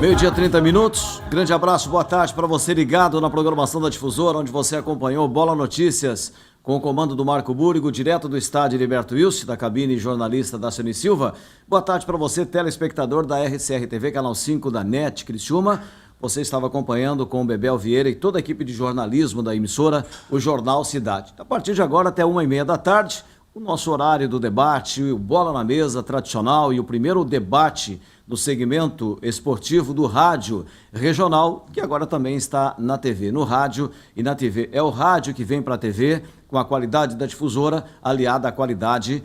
Meio-dia, 30 minutos. Grande abraço, boa tarde para você ligado na programação da Difusora, onde você acompanhou Bola Notícias com o comando do Marco Búrigo, direto do estádio Heriberto Wilson, da cabine jornalista da Cione Silva. Boa tarde para você, telespectador da RCR TV, canal 5 da NET Criciúma. Você estava acompanhando com o Bebel Vieira e toda a equipe de jornalismo da emissora, o Jornal Cidade. A partir de agora até 1h30 da tarde, o nosso horário do debate, o Bola na Mesa tradicional e o primeiro debate do segmento esportivo do rádio regional, que agora também está na TV, no rádio e na TV. É o rádio que vem para a TV com a qualidade da difusora, aliada à qualidade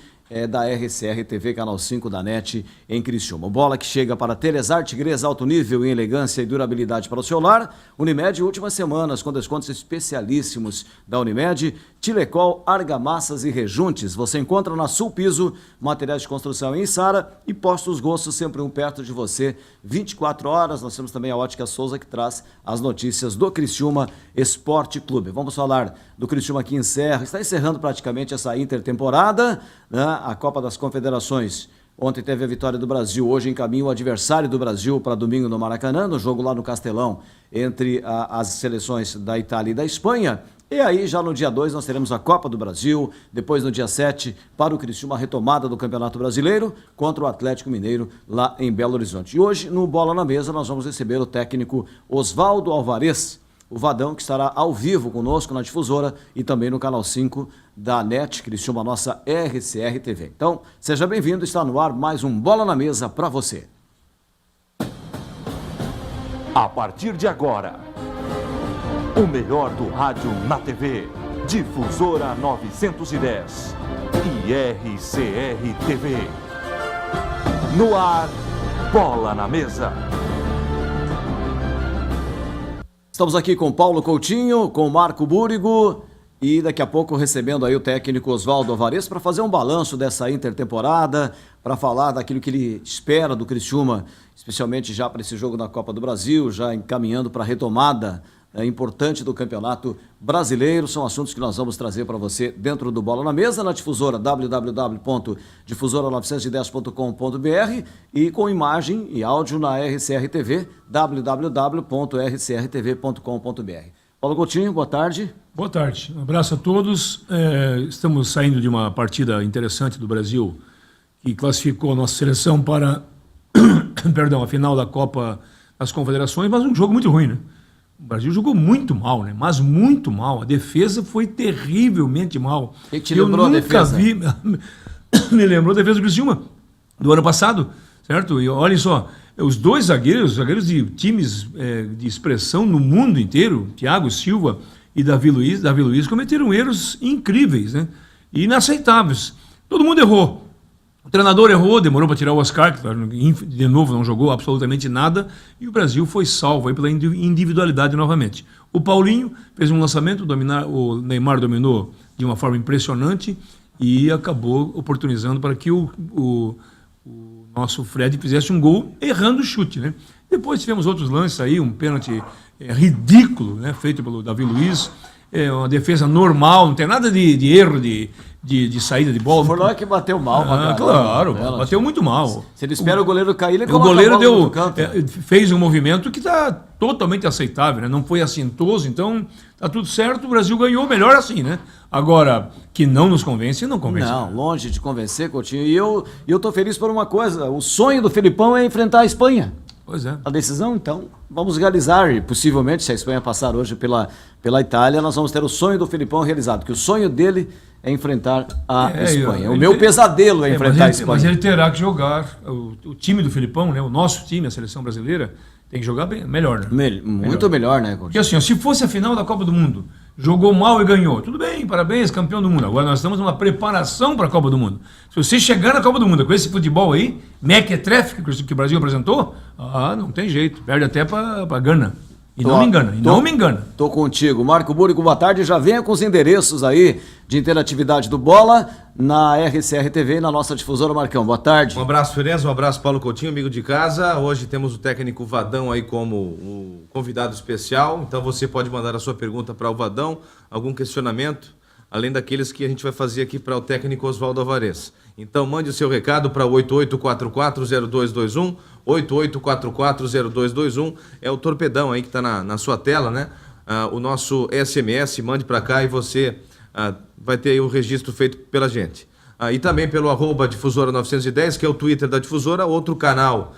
da RCR TV, canal 5 da NET em Criciúma. Bola que chega para Telesar Tigres, alto nível em elegância e durabilidade para o seu lar. Unimed, últimas semanas com descontos especialíssimos da Unimed. Tilecol, argamassas e rejuntes. Você encontra na Sul Piso, materiais de construção em Sara e Postos Gosto, sempre um perto de você, 24 horas. Nós temos também a Ótica Souza, que traz as notícias do Criciúma Esporte Clube. Vamos falar do Criciúma que está encerrando praticamente essa intertemporada, né? A Copa das Confederações. Ontem teve a vitória do Brasil, hoje encaminha o adversário do Brasil para domingo no Maracanã, no jogo lá no Castelão, entre as seleções da Itália e da Espanha. E aí, já no dia 2, nós teremos a Copa do Brasil, depois no dia 7, para o Criciúma, a retomada do Campeonato Brasileiro contra o Atlético Mineiro, lá em Belo Horizonte. E hoje, no Bola na Mesa, nós vamos receber o técnico Oswaldo Alvarez, o Vadão, que estará ao vivo conosco na Difusora e também no canal 5 da NET Criciúma, nossa RCR TV. Então, seja bem-vindo, está no ar mais um Bola na Mesa para você. A partir de agora, o melhor do rádio na TV, Difusora 910 e RCR TV. No ar, Bola na Mesa. Estamos aqui com Paulo Coutinho, com Marco Búrigo e daqui a pouco recebendo aí o técnico Oswaldo Alvarez para fazer um balanço dessa intertemporada, para falar daquilo que ele espera do Criciúma, especialmente já para esse jogo na Copa do Brasil, já encaminhando para a retomada importante do Campeonato Brasileiro. São assuntos que nós vamos trazer para você dentro do Bola na Mesa, na Difusora, www.difusora910.com.br e com imagem e áudio na RCR TV, www.rcrtv.com.br. Paulo Coutinho, boa tarde. Boa tarde, um abraço a todos. Estamos saindo de uma partida interessante do Brasil, que classificou a nossa seleção para a final da Copa das Confederações, mas um jogo muito ruim, né? O Brasil jogou muito mal, né? Mas muito mal. A defesa foi terrivelmente mal. O que te lembrou a defesa? Me lembrou a defesa do Criciúma do ano passado, certo? E olhem só, os dois zagueiros de times de expressão no mundo inteiro, Thiago Silva e Davi Luiz, cometeram erros incríveis, né? E inaceitáveis. Todo mundo errou. O treinador errou, demorou para tirar o Oscar, que de novo não jogou absolutamente nada, e o Brasil foi salvo aí pela individualidade novamente. O Paulinho fez um lançamento, o Neymar dominou de uma forma impressionante e acabou oportunizando para que o nosso Fred fizesse um gol errando o chute, né? Depois tivemos outros lances aí, um pênalti ridículo, né, feito pelo Davi Luiz, uma defesa normal, não tem nada de erro de saída de bola. Foi lá que bateu mal. Claro, bateu muito mal. Se ele espera o goleiro cair, ele o goleiro fez um movimento que está totalmente aceitável, né? Não foi assintoso, então está tudo certo, o Brasil ganhou, melhor assim, né? Agora, que não nos convence, não convence. Não, longe de convencer, Coutinho. E eu tô feliz por uma coisa, o sonho do Felipão é enfrentar a Espanha. Pois é. A decisão, então, vamos realizar, e possivelmente, se a Espanha passar hoje pela Itália, nós vamos ter o sonho do Felipão realizado, que o sonho dele é enfrentar a Espanha. O meu pesadelo é enfrentar a Espanha. Mas ele terá que jogar, o time do Felipão, né, o nosso time, a seleção brasileira, tem que jogar bem, melhor, né? Muito melhor, né, Coutinho? Porque assim, se fosse a final da Copa do Mundo, jogou mal e ganhou, tudo bem, parabéns, campeão do mundo. Agora nós estamos numa preparação para a Copa do Mundo. Se você chegar na Copa do Mundo com esse futebol aí, mequetrefe que o Brasil apresentou, não tem jeito, perde até para Gana. E não me engana. Tô contigo. Marco Búrigo, boa tarde. Já venha com os endereços aí de interatividade do Bola na RCR TV e na nossa difusora. Marcão, boa tarde. Um abraço, Firenze, um abraço, Paulo Coutinho, amigo de casa. Hoje temos o técnico Vadão aí como o convidado especial. Então você pode mandar a sua pergunta para o Vadão, algum questionamento, além daqueles que a gente vai fazer aqui para o técnico Oswaldo Alvarez. Então mande o seu recado para 88440221, 88440221, é o torpedão aí que está na sua tela, né? O nosso SMS, mande para cá e você vai ter aí o registro feito pela gente. E também pelo @difusora 910, que é o Twitter da Difusora, outro canal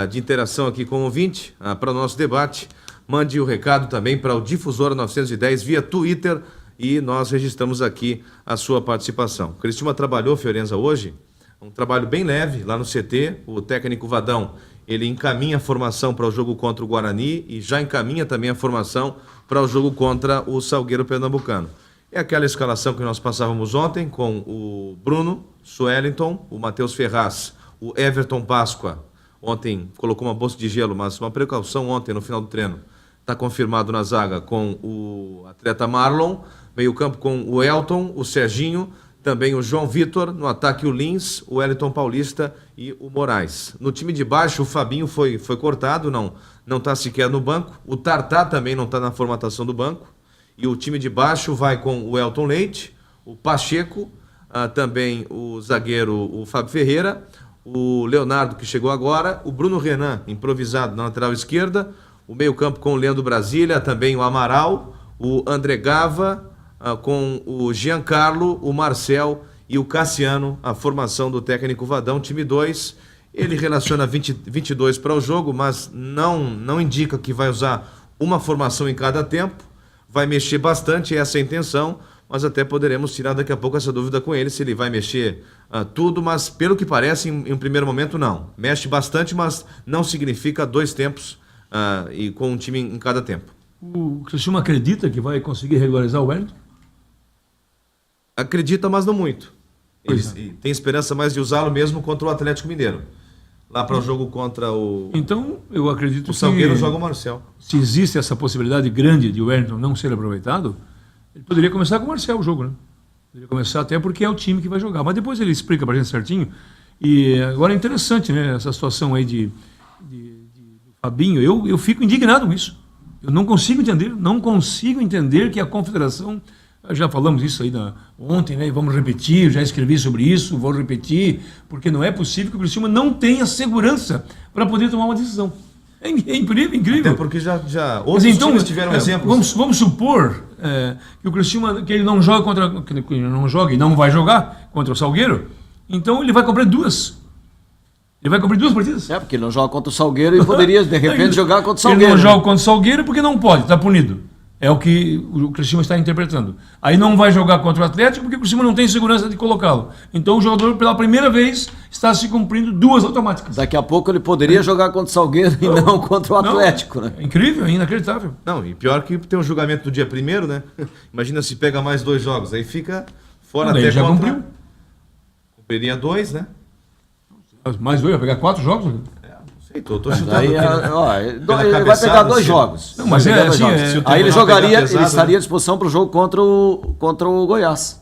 de interação aqui com o ouvinte, para o nosso debate. Mande o recado também para o Difusora 910 via Twitter e nós registramos aqui a sua participação. Criciúma trabalhou, Fiorenza, hoje, um trabalho bem leve lá no CT. O técnico Vadão, ele encaminha a formação para o jogo contra o Guarani e já encaminha também a formação para o jogo contra o Salgueiro Pernambucano. É aquela escalação que nós passávamos ontem com o Bruno, Suelinton, o Matheus Ferraz, o Everton Páscoa. Ontem colocou uma bolsa de gelo, mas uma precaução ontem no final do treino. Está confirmado na zaga com o atleta Marlon, meio campo com o Elton, o Serginho, também o João Vitor, no ataque o Lins, o Wellington Paulista e o Moraes. No time de baixo o Fabinho foi cortado, não está sequer no banco, o Tartá também não está na formatação do banco, e o time de baixo vai com o Elton Leite, o Pacheco, também o zagueiro o Fábio Ferreira, o Leonardo que chegou agora, o Bruno Renan improvisado na lateral esquerda, o meio-campo com o Leandro Brasília, também o Amaral, o André Gava, com o Giancarlo, o Marcel e o Cassiano, a formação do técnico Vadão, time 2. Ele relaciona 22 para o jogo, mas não indica que vai usar uma formação em cada tempo. Vai mexer bastante, essa é a intenção, mas até poderemos tirar daqui a pouco essa dúvida com ele, se ele vai mexer tudo, mas pelo que parece, em um primeiro momento, não. Mexe bastante, mas não significa 2 tempos e com um time em cada tempo. O Criciúma acredita que vai conseguir regularizar o Wellington? Acredita, mas não muito. E tem esperança mais de usá-lo mesmo contra o Atlético Mineiro. Lá para o jogo contra o... Então, eu acredito o Salgueiro joga o Marcel. Se existe essa possibilidade grande de o Wellington não ser aproveitado, ele poderia começar com o Marcel o jogo, né? Poderia começar até porque é o time que vai jogar. Mas depois ele explica para a gente certinho. E agora é interessante, né? Essa situação aí de Fabinho. Eu fico indignado com isso. Eu não consigo entender que a Confederação... Já falamos isso aí ontem, né? Vamos repetir, já escrevi sobre isso, vou repetir, porque não é possível que o Criciúma não tenha segurança para poder tomar uma decisão. É incrível. Até porque já outros times tiveram exemplos. Vamos supor que o Criciúma, que ele não joga que ele não joga e não vai jogar contra o Salgueiro, então ele vai cumprir 2. Ele vai cumprir 2 partidas. Porque ele não joga contra o Salgueiro e poderia, de repente, jogar contra o Salgueiro. Ele não joga contra o Salgueiro porque não pode, está punido. É o que o Criciúma está interpretando. Aí não vai jogar contra o Atlético porque o Criciúma não tem segurança de colocá-lo. Então o jogador, pela primeira vez, está se cumprindo 2 automáticas. Daqui a pouco ele poderia jogar contra o Salgueiro e não contra o Atlético, né? É incrível, é inacreditável. Não, e pior que tem um julgamento do dia 1º, né? Imagina se pega mais 2 jogos, aí fica fora até já contra... cumpriu. Cumpriria 2, né? Mais 2, vai pegar 4 jogos? Tô chutando Aí, aqui, ele vai pegar 2 jogos. Não, mas é assim, aí ele jogaria, ele estaria à disposição para o jogo contra o Goiás.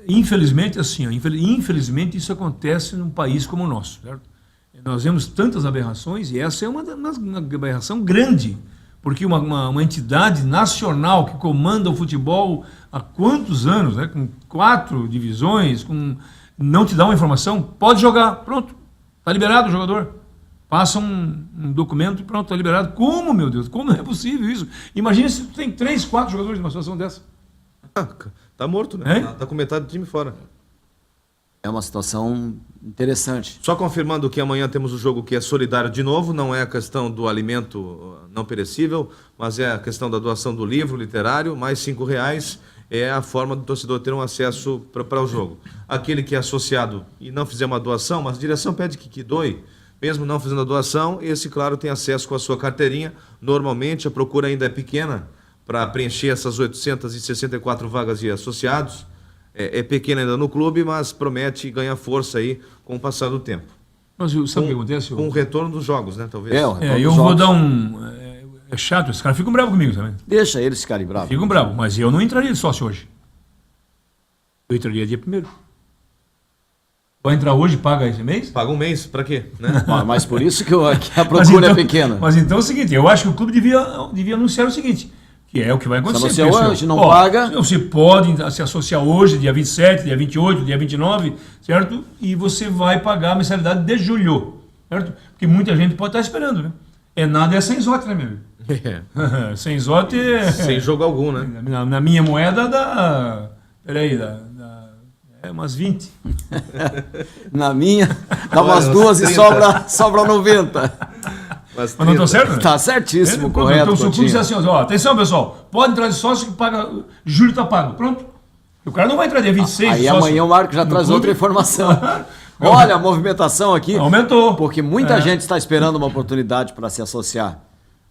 Infelizmente, assim, infelizmente isso acontece num país como o nosso, certo? Nós vemos tantas aberrações e essa é uma aberração grande, porque uma entidade nacional que comanda o futebol há quantos anos, né, com 4 divisões, não te dá uma informação, pode jogar, pronto, está liberado o jogador. Passa um documento e pronto, está liberado. Como, meu Deus? Como é possível isso? Imagina se tu tem 3, 4 jogadores numa situação dessa. Tá morto, né? Tá com metade do time fora. É uma situação interessante. Só confirmando que amanhã temos o jogo que é solidário de novo, não é a questão do alimento não perecível, mas é a questão da doação do livro literário, mais R$5 é a forma do torcedor ter um acesso para o jogo. Aquele que é associado e não fizer uma doação, mas a direção pede que doe, mesmo não fazendo a doação, esse, claro, tem acesso com a sua carteirinha. Normalmente a procura ainda é pequena para preencher essas 864 vagas de associados. É pequena ainda no clube, mas promete ganhar força aí com o passar do tempo. Mas sabe o que acontece? Com o retorno dos jogos, né, talvez. Eu vou dar é chato, esses caras ficam bravos comigo também. Deixa eles ficarem bravos. Ficam bravos, mas eu não entraria de sócio hoje. Eu entraria dia 1º. Vai entrar hoje e paga esse mês? Paga um mês, para quê? Né? Mas por isso que a procura é pequena. Mas então é o seguinte, eu acho que o clube devia anunciar o seguinte: Que é o que vai acontecer. Se anunciou hoje, não paga. Você pode se associar hoje, dia 27, dia 28, dia 29, certo? E você vai pagar a mensalidade de julho, certo? Porque muita gente pode estar esperando, né? Nada é sem zote, né, meu amigo? Sem zote é... Sem jogo algum, né? Na minha moeda dá... Peraí, umas 20. Na minha, dá umas duas e sobra 90. Mas Mas não estou certo? Né? Tá certíssimo, Pronto, correto. então o clube diz Coutinho. assim, ó, atenção pessoal, pode entrar de sócio que paga, julho tá pago, pronto. O cara não vai entrar dia 26 Aí de sócio amanhã o Marco já no traz clube. outra informação. Olha a movimentação aqui. Aumentou. Porque muita gente está esperando uma oportunidade para se associar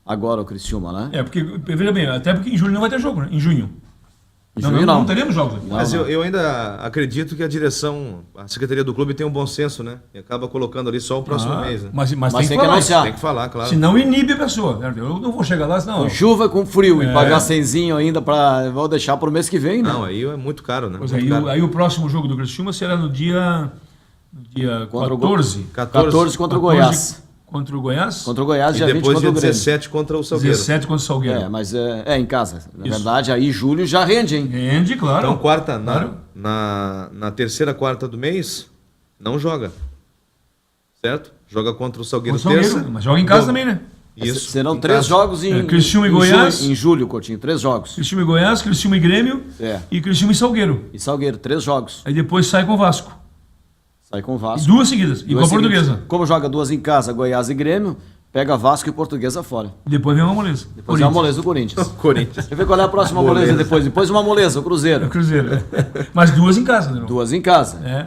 agora ao Criciúma, né? Porque, veja bem, até porque em julho não vai ter jogo, né? Em junho. Em junho não. Não teremos jogos. Mas eu ainda acredito que a direção, a Secretaria do Clube tem um bom senso, né? E acaba colocando ali só o próximo mês, né? Mas Mas tem que tem que falar. anunciar. Tem que falar, claro. Senão inibe a pessoa. Certo? Eu não vou chegar lá, senão... Com chuva, com frio e É. pagar cenzinho ainda para vou deixar para o mês que vem, né? Não, aí é muito caro, né? Pois Muito aí, caro. aí o próximo jogo do Criciúma será no dia Contra o 14. 14 contra o Goiás. Contra o Goiás? Contra o Goiás, E dia 20 depois contra dia o Grêmio. 17 contra o Salgueiro. 17 contra o Salgueiro. É, mas é em casa. Na Isso. verdade, aí julho já rende, hein? Rende, claro. Então, quarta, Claro. na terceira quarta do mês, não joga. Certo? Joga contra o Salgueiro Contra o Salgueiro, terça. mas joga em casa Bom, também, né? Isso. Serão em 3 casa. jogos em, Criciúma e em Goiás. Julho, em julho, Coutinho. 3 jogos. Criciúma e Goiás, Criciúma e Grêmio É. e Criciúma e Salgueiro. E Salgueiro, 3 jogos. Aí depois sai com o Vasco. Sai com o Vasco. Duas seguidas. E com a Duas seguintes. Portuguesa. Como joga 2 em casa, Goiás e Grêmio, pega Vasco e Portuguesa fora. Depois vem uma moleza. Depois é a moleza do Corinthians. Corinthians. Deixa eu ver qual é a próxima moleza depois. Depois uma moleza, o É o Cruzeiro. Cruzeiro. Mas duas em casa, né? 2 em casa. É.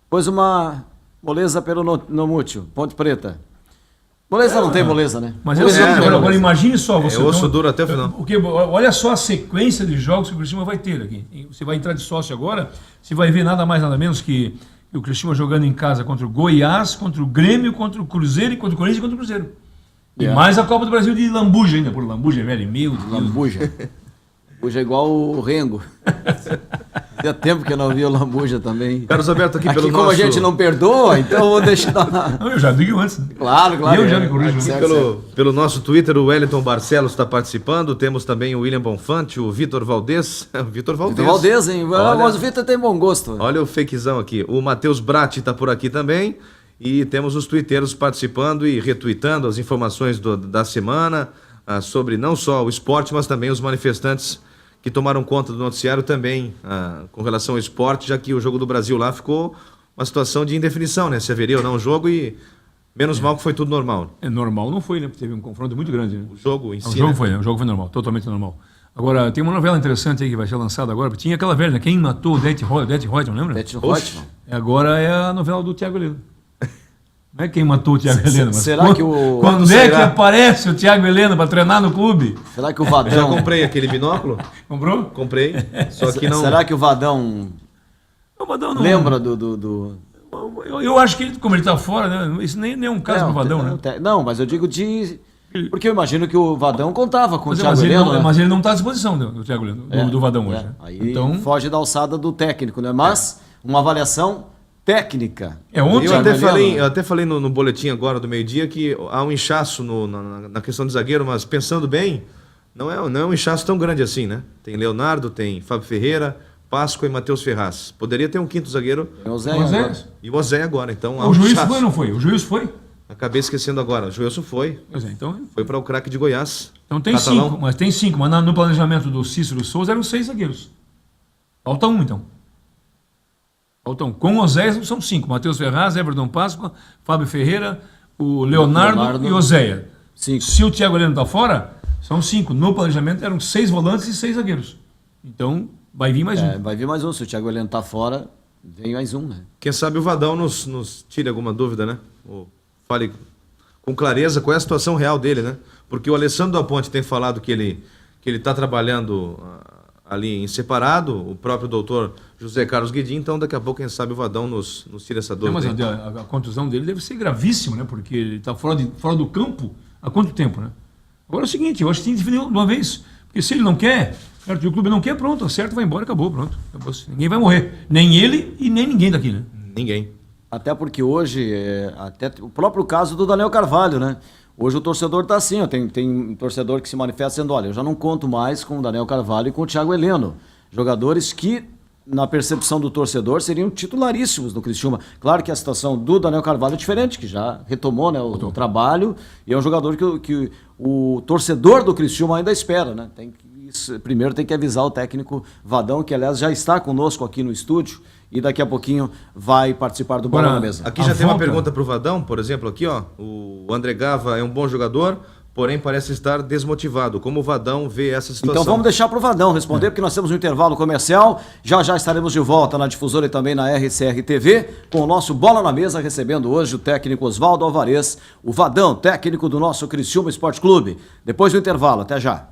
Depois uma moleza pelo Nomútil, Ponte Preta. Moleza não tem moleza, né? Mas Moleza agora, não tem agora moleza. imagine só você. É osso duro até o final. Porque olha só a sequência de jogos que o Criciúma vai ter aqui. Você vai entrar de sócio agora, você vai ver nada mais nada menos que o Criciúma jogando em casa contra o Goiás, contra o Grêmio, contra o Cruzeiro, e contra o Corinthians e contra o Cruzeiro. E É. mais a Copa do Brasil de Lambuja ainda, por Lambuja, velho, meu Deus. Lambuja. Lambuja é igual o Rengo. Tinha tempo que eu não vi o Lambuja também. Carlos Alberto aqui, Aqui pelo como nosso... a gente não perdoa, então eu vou deixar... Não, eu já digo antes. Né? Claro, claro. Eu já me corrijo. Certo, Pelo nosso Twitter, o Wellington Barcelos está participando. Temos também o William Bonfante, o Vitor Valdez. Vitor Valdez. Vitor Valdez, hein? Olha- Mas o Vitor tem bom gosto. Olha o fakezão aqui. O Matheus Bratti está por aqui também. E temos os twitteiros participando e retweetando as informações da semana sobre não só o esporte, mas também os manifestantes que tomaram conta do noticiário também com relação ao esporte, já que o Jogo do Brasil lá ficou uma situação de indefinição, né? Se haveria ou não o jogo e menos mal que foi tudo normal. É normal, não foi, né? Porque teve um confronto muito grande. Né? O jogo em O si, jogo né? foi, né? O jogo foi normal, totalmente normal. Agora, tem uma novela interessante aí que vai ser lançada agora. Tinha aquela velha, né? Quem matou o Death Reutemann, lembra? Bete Oxe. Reutemann. Agora é a novela do Thiago Heleno. Não é quem matou o Thiago Heleno, mas será quando, que o- quando quando é que será? aparece o Thiago Heleno para treinar no clube? Será que o Já Vadão... comprei aquele binóculo? Comprou? Comprei. Só que não. Será que o Vadão O Vadão não. lembra do... Eu acho que, como ele está fora, né? Isso nem é um caso pro Vadão, né? Não, mas eu digo de... Porque eu imagino que o Vadão contava com o Thiago Mas ele, Heleno, não, né? mas ele não está à disposição, né, o Thiago Heleno, do Vadão hoje. né? Aí Então, foge da alçada do técnico, né? Mas uma avaliação técnica. é ontem. Eu até Thiago falei, Heleno, né? eu até falei no boletim agora do meio-dia que há um inchaço na questão de zagueiro, mas pensando bem, não é um inchaço tão grande assim, né? Tem Leonardo, tem Fábio Ferreira, Páscoa e Matheus Ferraz. Poderia ter um quinto zagueiro Tem o Zé Mas é- agora. e o Ozé agora. Então há O um juiz inchaço. foi ou não foi? O juiz foi? Acabei esquecendo agora. O Joelson foi. Pois é, então Foi para o craque de Goiás. tem Catalão. 5, mas tem 5. Mas no planejamento do Cícero Souza eram 6 zagueiros. Falta um, então. Falta um. Com o Oséias são 5. Matheus Ferraz, Everton Páscoa, Fábio Ferreira, o Leonardo e Oséia. 5. Se o Thiago Heleno está fora, são 5. No planejamento eram 6 volantes e 6 zagueiros. Então vai vir mais um. É, vai vir mais um. Se o Thiago Heleno tá fora, vem mais um, né? Quem sabe o Vadão nos tire alguma dúvida, né? Ou fale com clareza qual é a situação real dele, né? Porque o Alessandro da Ponte tem falado que ele está trabalhando ali em separado, o próprio doutor José Carlos Guedin, então daqui a pouco, quem sabe, o Vadão nos tira essa dúvida. Mas hein? a contusão dele deve ser gravíssima, né? Porque ele está fora do campo há quanto tempo, né? Agora é o seguinte, eu acho que tem que definir de uma vez. Porque se ele não quer, certo? E o clube não quer, pronto, acerta, vai embora, acabou, pronto. Acabou. Ninguém vai morrer. Nem ele e nem ninguém daqui, né? Ninguém. Até porque hoje, até o próprio caso do Daniel Carvalho, né? Hoje o torcedor está assim, ó, tem torcedor que se manifesta dizendo, olha, eu já não conto mais com o Daniel Carvalho e com o Thiago Heleno, jogadores que, na percepção do torcedor, seriam titularíssimos no Criciúma. Claro que a situação do Daniel Carvalho é diferente, que já retomou, né, o trabalho, e é um jogador que o torcedor do Criciúma ainda espera, né? Primeiro tem que avisar o técnico Vadão, que aliás já está conosco aqui no estúdio, e daqui a pouquinho vai participar do Bola na Mesa. Aqui já tem uma pergunta para o Vadão, por exemplo, aqui, ó, o André Gava é um bom jogador, porém parece estar desmotivado. Como o Vadão vê essa situação? Então vamos deixar para o Vadão responder, porque nós temos um intervalo comercial. Já estaremos de volta na Difusora e também na RCR TV, com o nosso Bola na Mesa, recebendo hoje o técnico Oswaldo Alvarez, o Vadão, técnico do nosso Criciúma Esporte Clube. Depois do intervalo, até já.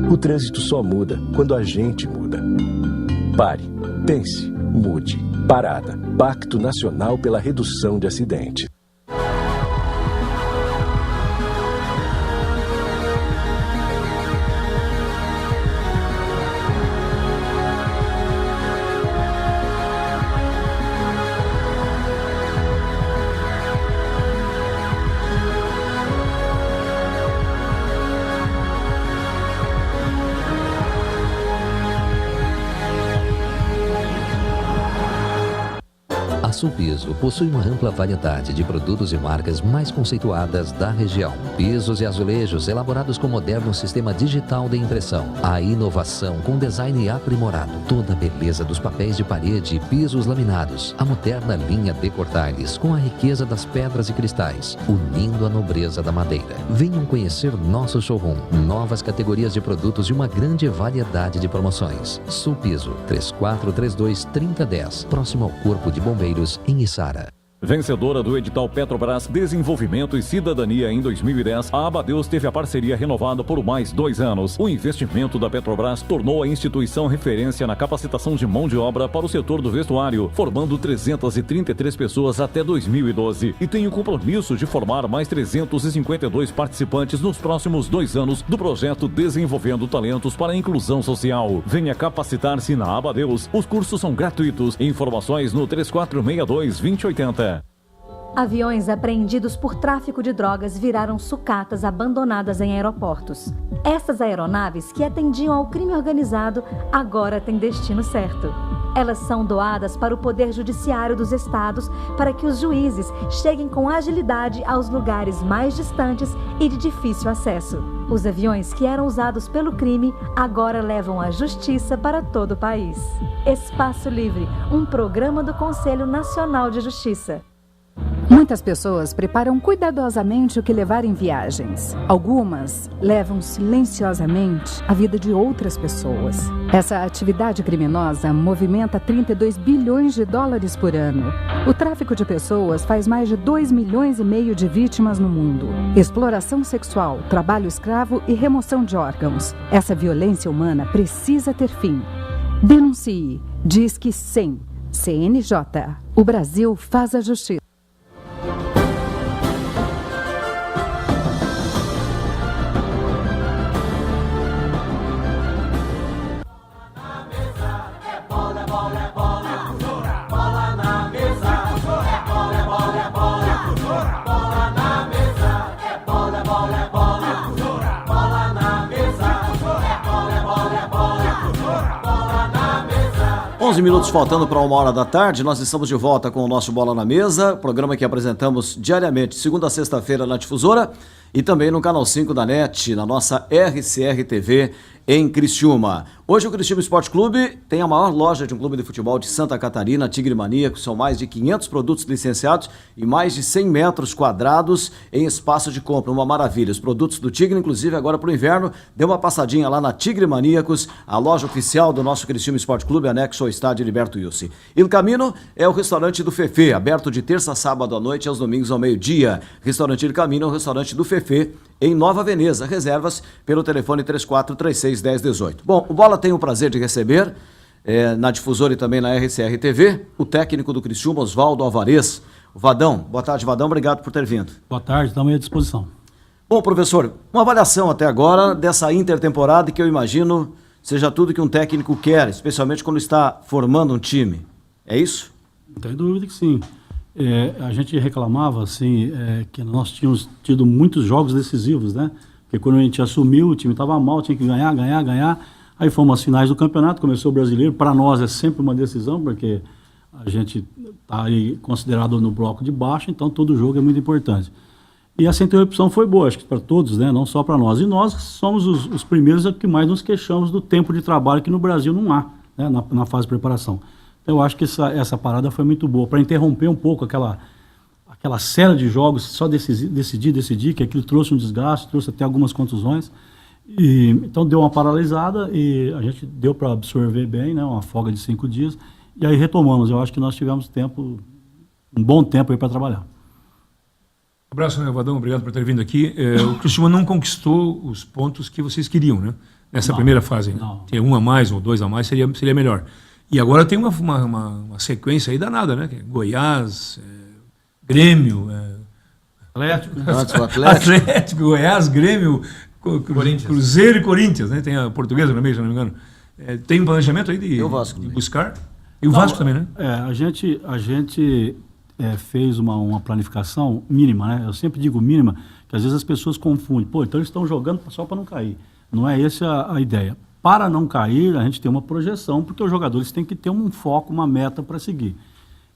O trânsito só muda quando a gente muda. Pare, pense, mude. Parada. Pacto Nacional pela Redução de Acidentes. A Sulpiso possui uma ampla variedade de produtos e marcas mais conceituadas da região. Pisos e azulejos elaborados com moderno sistema digital de impressão. A inovação com design aprimorado. Toda a beleza dos papéis de parede e pisos laminados. A moderna linha Decortiles com a riqueza das pedras e cristais, unindo a nobreza da madeira. Venham conhecer nosso showroom. Novas categorias de produtos e uma grande variedade de promoções. Sulpiso, 3432-3010, próximo ao Corpo de Bombeiros, em Içara. Vencedora do edital Petrobras Desenvolvimento e Cidadania em 2010, a Abadeus teve a parceria renovada por mais 2 anos. O investimento da Petrobras tornou a instituição referência na capacitação de mão de obra para o setor do vestuário, formando 333 pessoas até 2012. E tem o compromisso de formar mais 352 participantes nos próximos 2 anos do projeto Desenvolvendo Talentos para a Inclusão Social. Venha capacitar-se na Abadeus. Os cursos são gratuitos. Informações no 3462-2080. Aviões apreendidos por tráfico de drogas viraram sucatas abandonadas em aeroportos. Essas aeronaves, que atendiam ao crime organizado, agora têm destino certo. Elas são doadas para o Poder Judiciário dos estados para que os juízes cheguem com agilidade aos lugares mais distantes e de difícil acesso. Os aviões que eram usados pelo crime agora levam a justiça para todo o país. Espaço Livre, um programa do Conselho Nacional de Justiça. Muitas pessoas preparam cuidadosamente o que levar em viagens. Algumas levam silenciosamente a vida de outras pessoas. Essa atividade criminosa movimenta 32 bilhões de dólares por ano. O tráfico de pessoas faz mais de 2,5 milhões de vítimas no mundo. Exploração sexual, trabalho escravo e remoção de órgãos. Essa violência humana precisa ter fim. Denuncie. Disque 100. CNJ. O Brasil faz a justiça. Minutos faltando para 1h da tarde, nós estamos de volta com o nosso Bola na Mesa, programa que apresentamos diariamente, segunda a sexta-feira na Difusora e também no Canal 5 da NET, na nossa RCR TV em Criciúma. Hoje o Criciúma Esporte Clube tem a maior loja de um clube de futebol de Santa Catarina, Tigre Maníaco. São mais de 500 produtos licenciados e mais de 100 metros quadrados em espaço de compra. Uma maravilha. Os produtos do Tigre, inclusive agora para o inverno, dê uma passadinha lá na Tigre Maníacos, a loja oficial do nosso Criciúma Esporte Clube, anexo ao estádio Heriberto Wilson. Il Camino é o restaurante do Fefê, aberto de terça a sábado à noite e aos domingos ao meio-dia. Restaurante Il Camino é o restaurante do Fefê, em Nova Veneza. Reservas pelo telefone 3436-1018. Bom, o Bola tem o prazer de receber, na Difusora e também na RCR TV, o técnico do Criciúma, Oswaldo Alvarez. Vadão, boa tarde, Vadão, obrigado por ter vindo. Boa tarde, estamos à disposição. Bom, professor, uma avaliação até agora dessa intertemporada que eu imagino seja tudo que um técnico quer, especialmente quando está formando um time. É isso? Não tem dúvida que sim. A gente reclamava assim, que nós tínhamos tido muitos jogos decisivos, né? Porque quando a gente assumiu, o time estava mal, tinha que ganhar. Aí fomos às finais do campeonato, começou o brasileiro. Para nós é sempre uma decisão, porque a gente está aí considerado no bloco de baixo, então todo jogo é muito importante. E essa interrupção foi boa, acho que para todos, né? Não só para nós. E nós somos os primeiros que mais nos queixamos do tempo de trabalho que no Brasil não há, né? Na fase de preparação. Eu acho que essa parada foi muito boa, para interromper um pouco aquela série de jogos, só decidir, que aquilo trouxe um desgaste, trouxe até algumas contusões. Então deu uma paralisada e a gente deu para absorver bem, né, uma folga de 5 dias, e aí retomamos. Eu acho que nós tivemos um bom tempo aí para trabalhar. Um abraço, né, Vadão, obrigado por ter vindo aqui. O Criciúma não conquistou os pontos que vocês queriam, né? Nessa primeira fase. Não. Ter 1 a mais ou 2 a mais seria melhor. E agora tem uma sequência aí danada, né? Goiás, Grêmio, Atlético, Goiás, Grêmio, Cruzeiro e Corinthians, né? Tem a Portuguesa no meio, se não me engano. Tem um planejamento aí de buscar? E o Vasco também, né? A gente fez uma planificação mínima, né? Eu sempre digo mínima, que às vezes as pessoas confundem. Pô, então eles estão jogando só para não cair. Não é essa a ideia. Para não cair, a gente tem uma projeção, porque os jogadores têm que ter um foco, uma meta para seguir.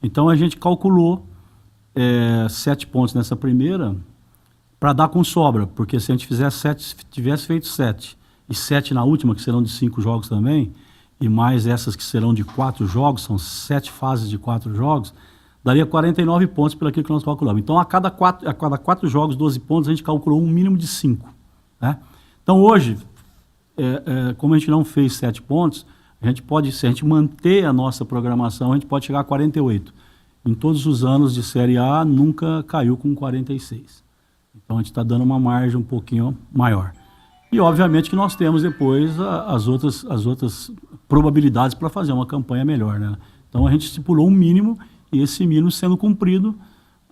Então a gente calculou 7 pontos nessa primeira para dar com sobra, porque se a gente tivesse feito 7 e 7 na última, que serão de 5 jogos também, e mais essas que serão de 4 jogos, são 7 fases de 4 jogos, daria 49 pontos pelo aquilo que nós calculamos. Então a cada 4 jogos, 12 pontos, a gente calculou um mínimo de 5. Né? Então hoje, como a gente não fez 7 pontos, a gente pode, se a gente manter a nossa programação, a gente pode chegar a 48. Em todos os anos de Série A, nunca caiu com 46. Então a gente está dando uma margem um pouquinho maior. E obviamente que nós temos depois as outras probabilidades para fazer uma campanha melhor, né? Então a gente estipulou um mínimo, e esse mínimo sendo cumprido,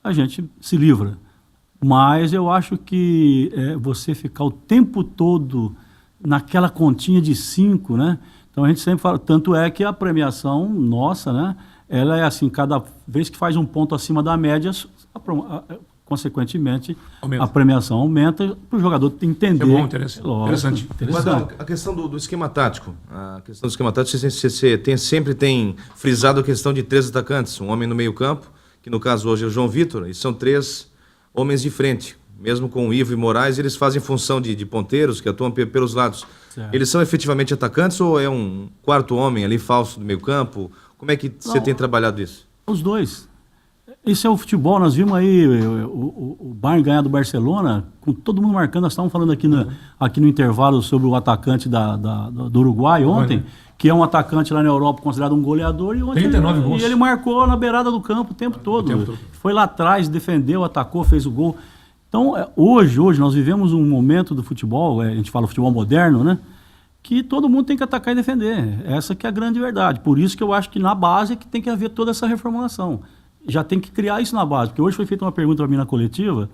a gente se livra. Mas eu acho que você ficar o tempo todo naquela continha de 5, né? Então a gente sempre fala, tanto é que a premiação nossa, né? Ela é assim, cada vez que faz um ponto acima da média, consequentemente, a premiação aumenta para o jogador entender. É bom, interessante. A questão do esquema tático. A questão do esquema tático, você sempre tem frisado a questão de 3 atacantes. Um homem no meio campo, que no caso hoje é o João Vitor, e são 3 homens de frente. Mesmo com o Ivo e Moraes, eles fazem função de ponteiros que atuam pelos lados. Certo. Eles são efetivamente atacantes ou é um quarto homem ali falso do meio campo? Como é que você tem trabalhado isso? Os dois. Isso é o futebol. Nós vimos aí o Bayern ganhar do Barcelona, com todo mundo marcando. Nós estávamos falando aqui no intervalo sobre o atacante do Uruguai ontem, que é um atacante lá na Europa considerado um goleador. E ontem 39 gols. E ele marcou na beirada do campo o tempo todo. Foi lá atrás, defendeu, atacou, fez o gol. Então, hoje nós vivemos um momento do futebol, a gente fala futebol moderno, né? Que todo mundo tem que atacar e defender. Essa que é a grande verdade. Por isso que eu acho que na base é que tem que haver toda essa reformulação. Já tem que criar isso na base. Porque hoje foi feita uma pergunta para mim na coletiva,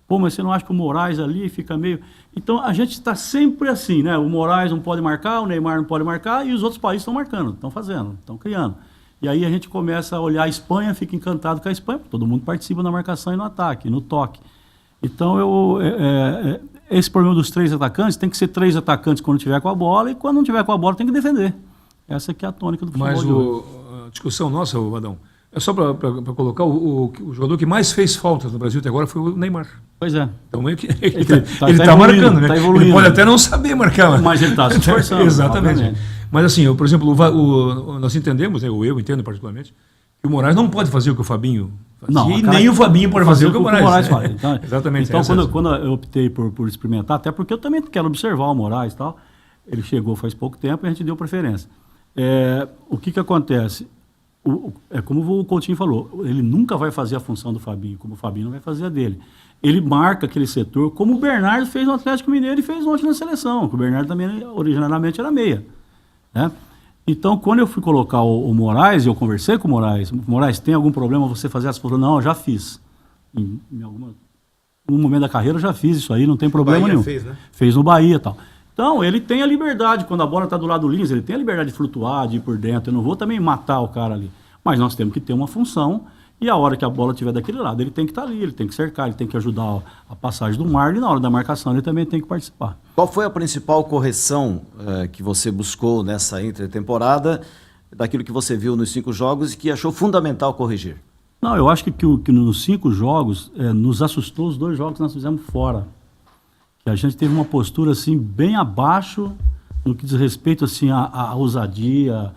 pô, mas você não acha que o Moraes ali fica meio... Então, a gente está sempre assim, né? O Moraes não pode marcar, o Neymar não pode marcar, e os outros países estão marcando, estão fazendo, estão criando. E aí a gente começa a olhar a Espanha, fica encantado com a Espanha, todo mundo participa na marcação e no ataque, no toque. Então, esse problema dos 3 atacantes, tem que ser 3 atacantes quando tiver com a bola, e quando não tiver com a bola tem que defender. Essa que é a tônica do futebol de hoje. Mas a discussão nossa, Vadão, É só para colocar, o jogador que mais fez faltas no Brasil até agora foi o Neymar. Pois é. Então meio que Ele está marcando, né? Tá evoluindo. Ele pode até não saber marcar. Mas ele está se esforçando. Exatamente. Obviamente. Mas assim, por exemplo, nós entendemos, né, eu entendo particularmente, que o Moraes não pode fazer o que o Fabinho fazia, Não, e nem o Fabinho pode fazer o que o Moraes faz. Então, exatamente. Então, quando eu optei por experimentar, até porque eu também quero observar o Moraes e tal, ele chegou faz pouco tempo e a gente deu preferência. O que acontece? É como o Coutinho falou, ele nunca vai fazer a função do Fabinho, como o Fabinho não vai fazer a dele. Ele marca aquele setor, como o Bernardo fez no Atlético Mineiro e fez ontem na seleção, que o Bernardo também originalmente era meia, né? Então, quando eu fui colocar o Moraes, eu conversei com o Moraes, tem algum problema você fazer essa função? Não, eu já fiz. Em um momento da carreira eu já fiz isso aí, não tem problema nenhum. Fez, né? Fez no Bahia e tal. Então, ele tem a liberdade, quando a bola está do lado do Lins, ele tem a liberdade de flutuar, de ir por dentro. Eu não vou também matar o cara ali. Mas nós temos que ter uma função, e a hora que a bola estiver daquele lado, ele tem que estar ali, ele tem que cercar, ele tem que ajudar a passagem do mar, e na hora da marcação ele também tem que participar. Qual foi a principal correção que você buscou nessa intertemporada, daquilo que você viu nos 5 jogos e que achou fundamental corrigir? Não, eu acho que nos 5 jogos, nos assustou os 2 jogos que nós fizemos fora. Que a gente teve uma postura assim, bem abaixo no que diz respeito assim, à ousadia,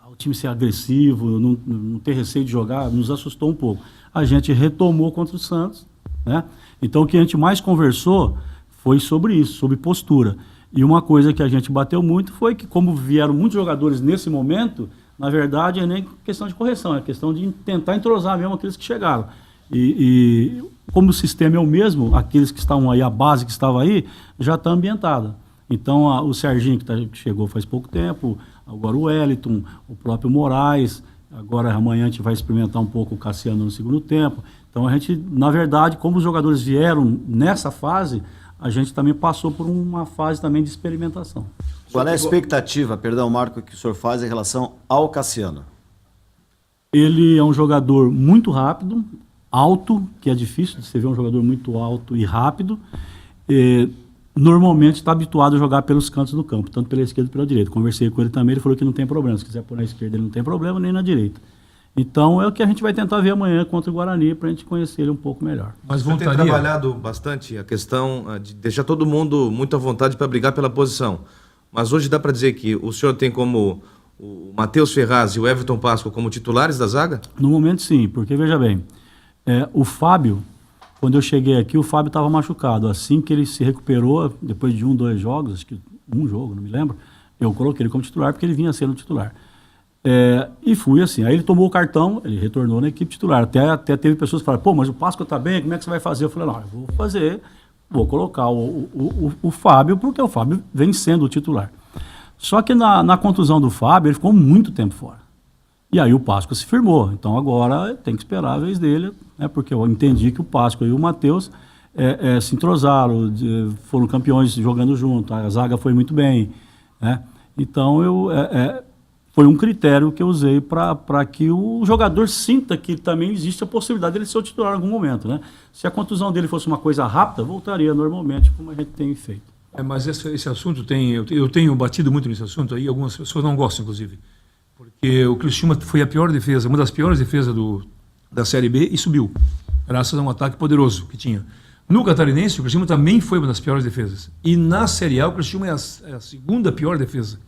ao time ser agressivo, não ter receio de jogar, nos assustou um pouco. A gente retomou contra o Santos, né? Então o que a gente mais conversou foi sobre isso, sobre postura. E uma coisa que a gente bateu muito foi que, como vieram muitos jogadores nesse momento, na verdade é nem questão de correção, é questão de tentar entrosar mesmo aqueles que chegaram. E como o sistema é o mesmo, aqueles que estavam aí, a base que estava aí, já está ambientada. Então, o Serginho, que chegou faz pouco tempo, agora o Wellington, o próprio Moraes, agora amanhã a gente vai experimentar um pouco o Cassiano no segundo tempo. Então, a gente, na verdade, como os jogadores vieram nessa fase, a gente também passou por uma fase também de experimentação. Qual é a expectativa, Marco, que o senhor faz em relação ao Cassiano? Ele é um jogador muito rápido, alto, que é difícil de você ver um jogador muito alto e rápido. Normalmente está habituado a jogar pelos cantos do campo, tanto pela esquerda quanto pela direita. Conversei com ele também, ele falou que não tem problema. Se quiser pôr na esquerda, ele não tem problema, nem na direita. Então é o que a gente vai tentar ver amanhã contra o Guarani, para a gente conhecer ele um pouco melhor. Mas você tem trabalhado bastante a questão de deixar todo mundo muito à vontade para brigar pela posição. Mas hoje dá para dizer que o senhor tem como o Matheus Ferraz e o Everton Páscoa como titulares da zaga? No momento sim, porque veja bem, o Fábio, quando eu cheguei aqui, o Fábio estava machucado. Assim que ele se recuperou, depois de 1, 2 jogos, acho que um jogo, não me lembro, eu coloquei ele como titular, porque ele vinha sendo titular. E fui assim. Aí ele tomou o cartão, ele retornou na equipe titular. Até teve pessoas que falaram, pô, mas o Páscoa está bem, como é que você vai fazer? Eu falei, não, eu vou colocar o Fábio, porque o Fábio vem sendo o titular. Só que na contusão do Fábio, ele ficou muito tempo fora. E aí o Páscoa se firmou. Então agora tem que esperar a vez dele, né, porque eu entendi que o Páscoa e o Matheus se entrosaram, foram campeões jogando junto, a zaga foi muito bem, né? Então foi um critério que eu usei para que o jogador sinta que também existe a possibilidade dele ser o titular em algum momento, né? Se a contusão dele fosse uma coisa rápida, voltaria normalmente, como a gente tem feito. Mas esse assunto eu tenho batido muito nesse assunto aí, algumas pessoas não gostam, inclusive. Porque o Criciúma foi a pior defesa, uma das piores defesas da Série B e subiu, graças a um ataque poderoso que tinha. No Catarinense, o Criciúma também foi uma das piores defesas. E na Série A, o Criciúma é a segunda pior defesa.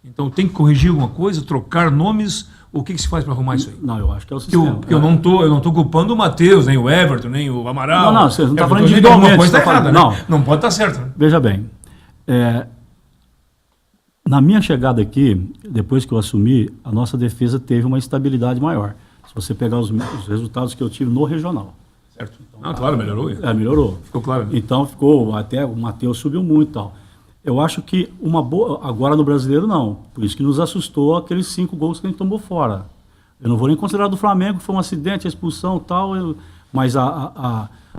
Então tem que corrigir alguma coisa, trocar nomes, o que se faz para arrumar isso aí? Não, eu acho que é o sistema. Porque eu não tô culpando o Matheus, nem o Everton, nem o Amaral. Não, você não está falando individualmente. Coisa tá errada, não. Né? Não pode estar certo. Né? Veja bem, na minha chegada aqui, depois que eu assumi, a nossa defesa teve uma estabilidade maior. Se você pegar os resultados que eu tive no regional. Certo. Então, claro, melhorou. Melhorou. Ficou claro. Né? Então até o Matheus subiu muito e tal. Eu acho que agora no Brasileiro não. Por isso que nos assustou aqueles 5 gols que a gente tomou fora. Eu não vou nem considerar do Flamengo, que foi um acidente, a expulsão e tal, mas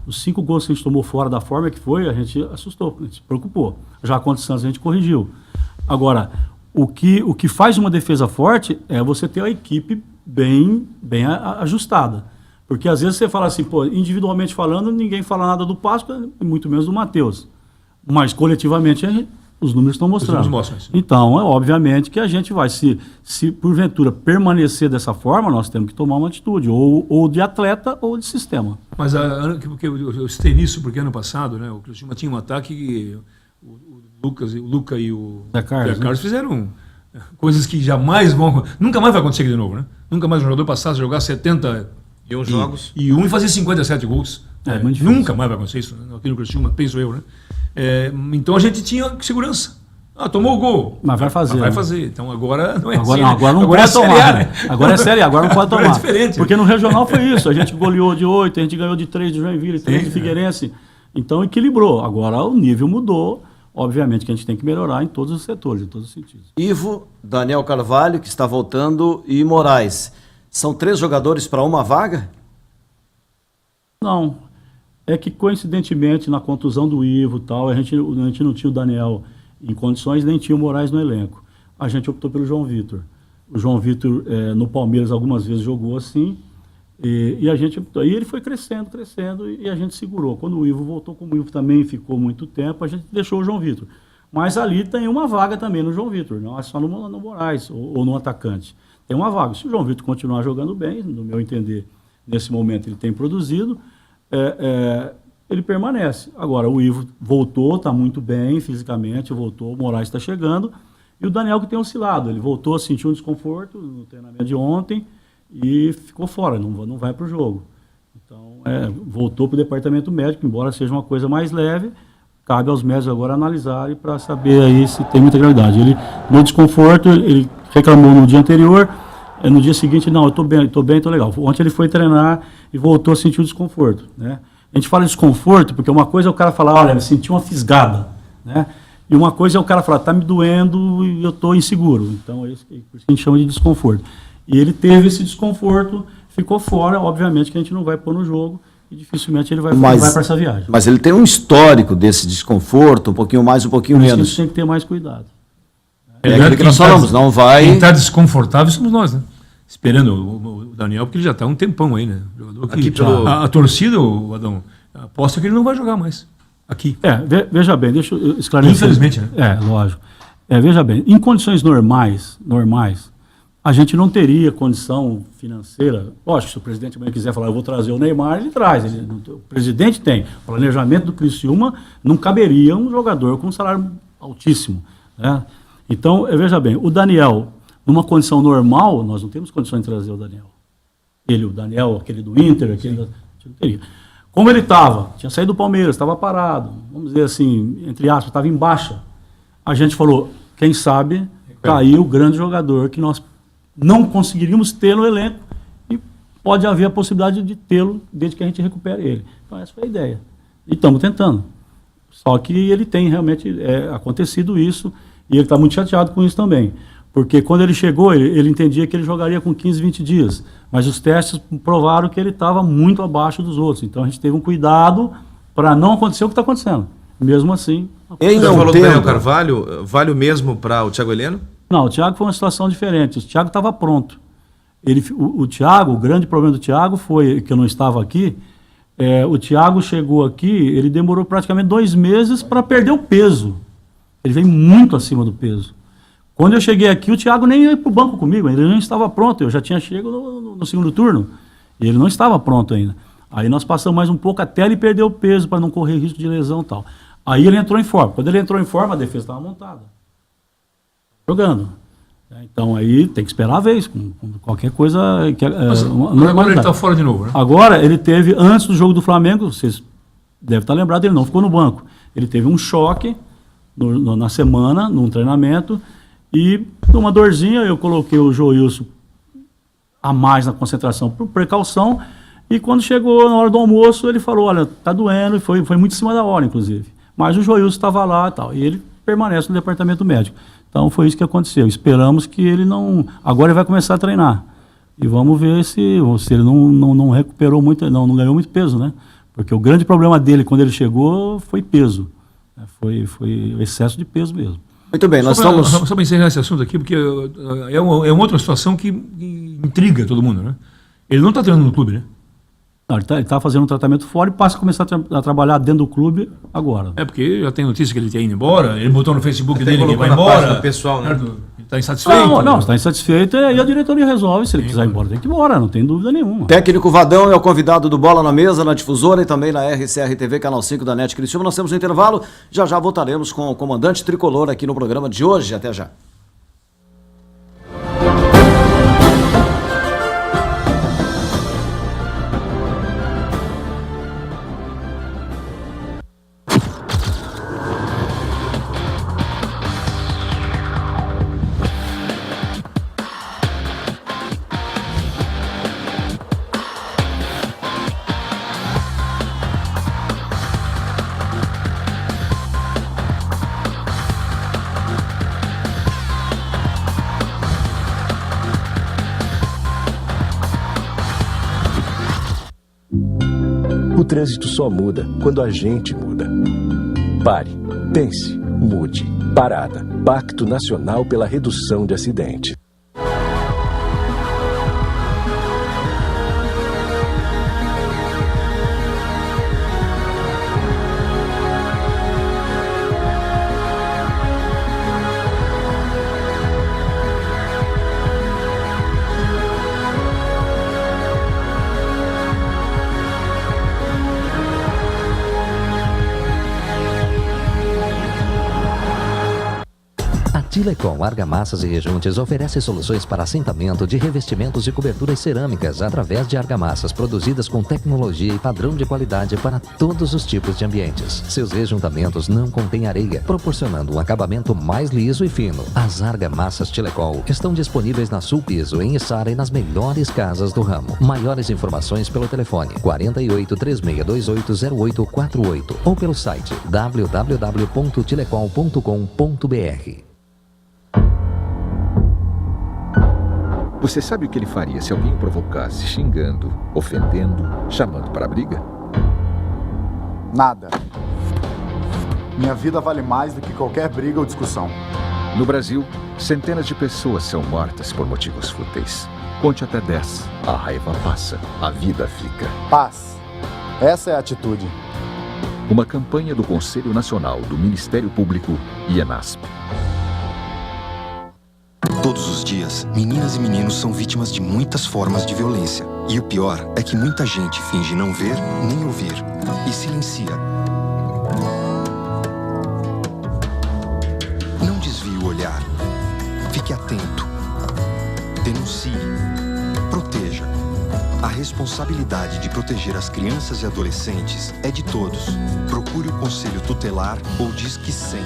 os 5 gols que a gente tomou fora da forma que foi, a gente assustou, a gente se preocupou. Já contra o Santos a gente corrigiu. Agora, o que faz uma defesa forte é você ter a equipe bem ajustada. Porque às vezes você fala assim, pô, individualmente falando, ninguém fala nada do Páscoa, muito menos do Matheus. Mas coletivamente Os números estão mostrando. Os números mostram isso. Então, é obviamente que a gente vai, se porventura permanecer dessa forma, nós temos que tomar uma atitude, ou de atleta ou de sistema. Mas porque eu citei nisso porque ano passado, né, o Criciúma tinha um ataque que o Luca e o Zé Carlos fizeram coisas que nunca mais vai acontecer aqui de novo, né? Nunca mais um jogador passasse a jogar 71 jogos e fazer 57 gols. Muito nunca mais vai acontecer isso, né? Aqui no Criciúma, penso eu, né? Então a gente tinha segurança. Tomou o gol. Mas vai fazer. Vai fazer. Então agora não é agora, assim. Agora não pode tomar. Né? Agora é Série A, agora não pode tomar. É diferente. Porque no regional foi isso. A gente goleou de 8, a gente ganhou de 3 de Joinville, 3 de Figueirense. Então equilibrou. Agora o nível mudou. Obviamente que a gente tem que melhorar em todos os setores, em todos os sentidos. Ivo, Daniel Carvalho, que está voltando, e Moraes. São 3 jogadores para uma vaga? Não. É que, coincidentemente, na contusão do Ivo e tal, a gente não tinha o Daniel em condições, nem tinha o Moraes no elenco. A gente optou pelo João Vitor. O João Vitor, no Palmeiras, algumas vezes jogou assim, e a gente optou. E ele foi crescendo, e a gente segurou. Quando o Ivo voltou, como o Ivo também ficou muito tempo, a gente deixou o João Vitor. Mas ali tem uma vaga também no João Vitor, não é só no Moraes ou no atacante. Tem uma vaga. Se o João Vitor continuar jogando bem, no meu entender, nesse momento ele tem produzido, ele permanece. Agora, o Ivo voltou, está muito bem fisicamente, voltou, o Moraes está chegando, e o Daniel que tem oscilado. Ele voltou, sentiu um desconforto no treinamento de ontem e ficou fora, não vai para o jogo. Então, voltou para o departamento médico, embora seja uma coisa mais leve, cabe aos médicos agora analisarem para saber aí se tem muita gravidade. Ele, no desconforto, ele reclamou no dia anterior, no dia seguinte, não, eu estou bem, estou legal. Ontem ele foi treinar e voltou a sentir o desconforto, né? A gente fala de desconforto porque uma coisa é o cara falar, olha, eu senti uma fisgada, né? E uma coisa é o cara falar, está me doendo e eu estou inseguro. Então, é isso que a gente chama de desconforto. E ele teve esse desconforto, ficou fora, obviamente que a gente não vai pôr no jogo e dificilmente ele vai para essa viagem. Mas ele tem um histórico desse desconforto, um pouquinho mais, um pouquinho menos. A gente tem que ter mais cuidado. É aquilo que nós falamos, não vai... Quem está desconfortável somos nós, né? Esperando o Daniel, porque ele já está um tempão aí, né? Jogador que a torcida, o Adão, aposta que ele não vai jogar mais aqui. Veja bem, deixa eu esclarecer. Infelizmente, né? Lógico. Veja bem, em condições normais, a gente não teria condição financeira. Lógico, se o presidente amanhã quiser falar, eu vou trazer o Neymar, ele traz. O presidente tem. O planejamento do Criciúma não caberia um jogador com um salário altíssimo, né? Então, veja bem, o Daniel, numa condição normal, nós não temos condições de trazer o Daniel. O Daniel, aquele do Inter, não teria. Como ele estava, tinha saído do Palmeiras, estava parado, vamos dizer assim, entre aspas, estava em baixa. A gente falou, quem sabe, caiu o grande jogador que nós não conseguiríamos ter no elenco e pode haver a possibilidade de tê-lo desde que a gente recupere ele. Então essa foi a ideia. E estamos tentando. Só que ele tem realmente acontecido isso e ele está muito chateado com isso também. Porque quando ele chegou, ele entendia que ele jogaria com 15, 20 dias. Mas os testes provaram que ele estava muito abaixo dos outros. Então a gente teve um cuidado para não acontecer o que está acontecendo. Mesmo assim... Você falou do Daniel Carvalho, vale o mesmo para o Thiago Heleno? Não, o Thiago foi uma situação diferente. O Thiago estava pronto. O Thiago, o grande problema do Thiago foi, que eu não estava aqui, o Thiago chegou aqui, ele demorou praticamente 2 meses para perder o peso. Ele veio muito acima do peso. Quando eu cheguei aqui, o Thiago nem ia para o banco comigo, ele não estava pronto. Eu já tinha chegado no segundo turno e ele não estava pronto ainda. Aí nós passamos mais um pouco até ele perder o peso para não correr risco de lesão e tal. Aí ele entrou em forma. Quando ele entrou em forma, a defesa estava montada. Jogando. Então aí tem que esperar a vez, com qualquer coisa. Agora ele está fora de novo, né? Agora ele teve, antes do jogo do Flamengo, vocês devem estar lembrados, ele não ficou no banco. Ele teve um choque na semana, num treinamento, e numa dorzinha eu coloquei o Joilson a mais na concentração por precaução, e quando chegou na hora do almoço, ele falou, olha, tá doendo, e foi muito em cima da hora, inclusive. Mas o Joilson estava lá e tal, e ele permanece no departamento médico. Então foi isso que aconteceu. Esperamos que ele não... Agora ele vai começar a treinar. E vamos ver se ele não recuperou muito, não ganhou muito peso, né? Porque o grande problema dele quando ele chegou foi peso. Foi excesso de peso mesmo. Muito bem, nós estamos... Só para encerrar esse assunto aqui, porque é uma outra situação que intriga todo mundo, né? Ele não está treinando no clube, né? Não, ele está fazendo um tratamento fora e passa a começar a trabalhar dentro do clube agora. É porque já tem notícia que ele tem ido embora, ele botou no Facebook Até dele que colocou vai na embora. página pessoal, né? Ele está insatisfeito. Não, está insatisfeito e a diretoria resolve. Se ele quiser ir embora, tem que ir embora, não tem dúvida nenhuma. Técnico Vadão é o convidado do Bola na Mesa, na Difusora e também na RCR TV, canal 5 da NET Criciúma. Nós temos um intervalo, já voltaremos com o comandante tricolor aqui no programa de hoje. Até já. O trânsito só muda quando a gente muda. Pare, pense, mude. Parada. Pacto Nacional pela Redução de Acidentes. Tilecom Argamassas e Rejuntes oferece soluções para assentamento de revestimentos e coberturas cerâmicas através de argamassas produzidas com tecnologia e padrão de qualidade para todos os tipos de ambientes. Seus rejuntamentos não contêm areia, proporcionando um acabamento mais liso e fino. As argamassas Tilecol estão disponíveis na Sul Piso, em Içara e nas melhores casas do ramo. Maiores informações pelo telefone 48 3628 0848 ou pelo site www.tilecol.com.br. Você sabe o que ele faria se alguém o provocasse xingando, ofendendo, chamando para a briga? Nada. Minha vida vale mais do que qualquer briga ou discussão. No Brasil, centenas de pessoas são mortas por motivos fúteis. Conte até 10. A raiva passa, a vida fica. Paz. Essa é a atitude. Uma campanha do Conselho Nacional do Ministério Público e ENASP. Todos os dias, meninas e meninos são vítimas de muitas formas de violência. E o pior é que muita gente finge não ver nem ouvir e silencia. Não desvie o olhar. Fique atento. Denuncie. Proteja. A responsabilidade de proteger as crianças e adolescentes é de todos. Procure o Conselho Tutelar ou Disque 100.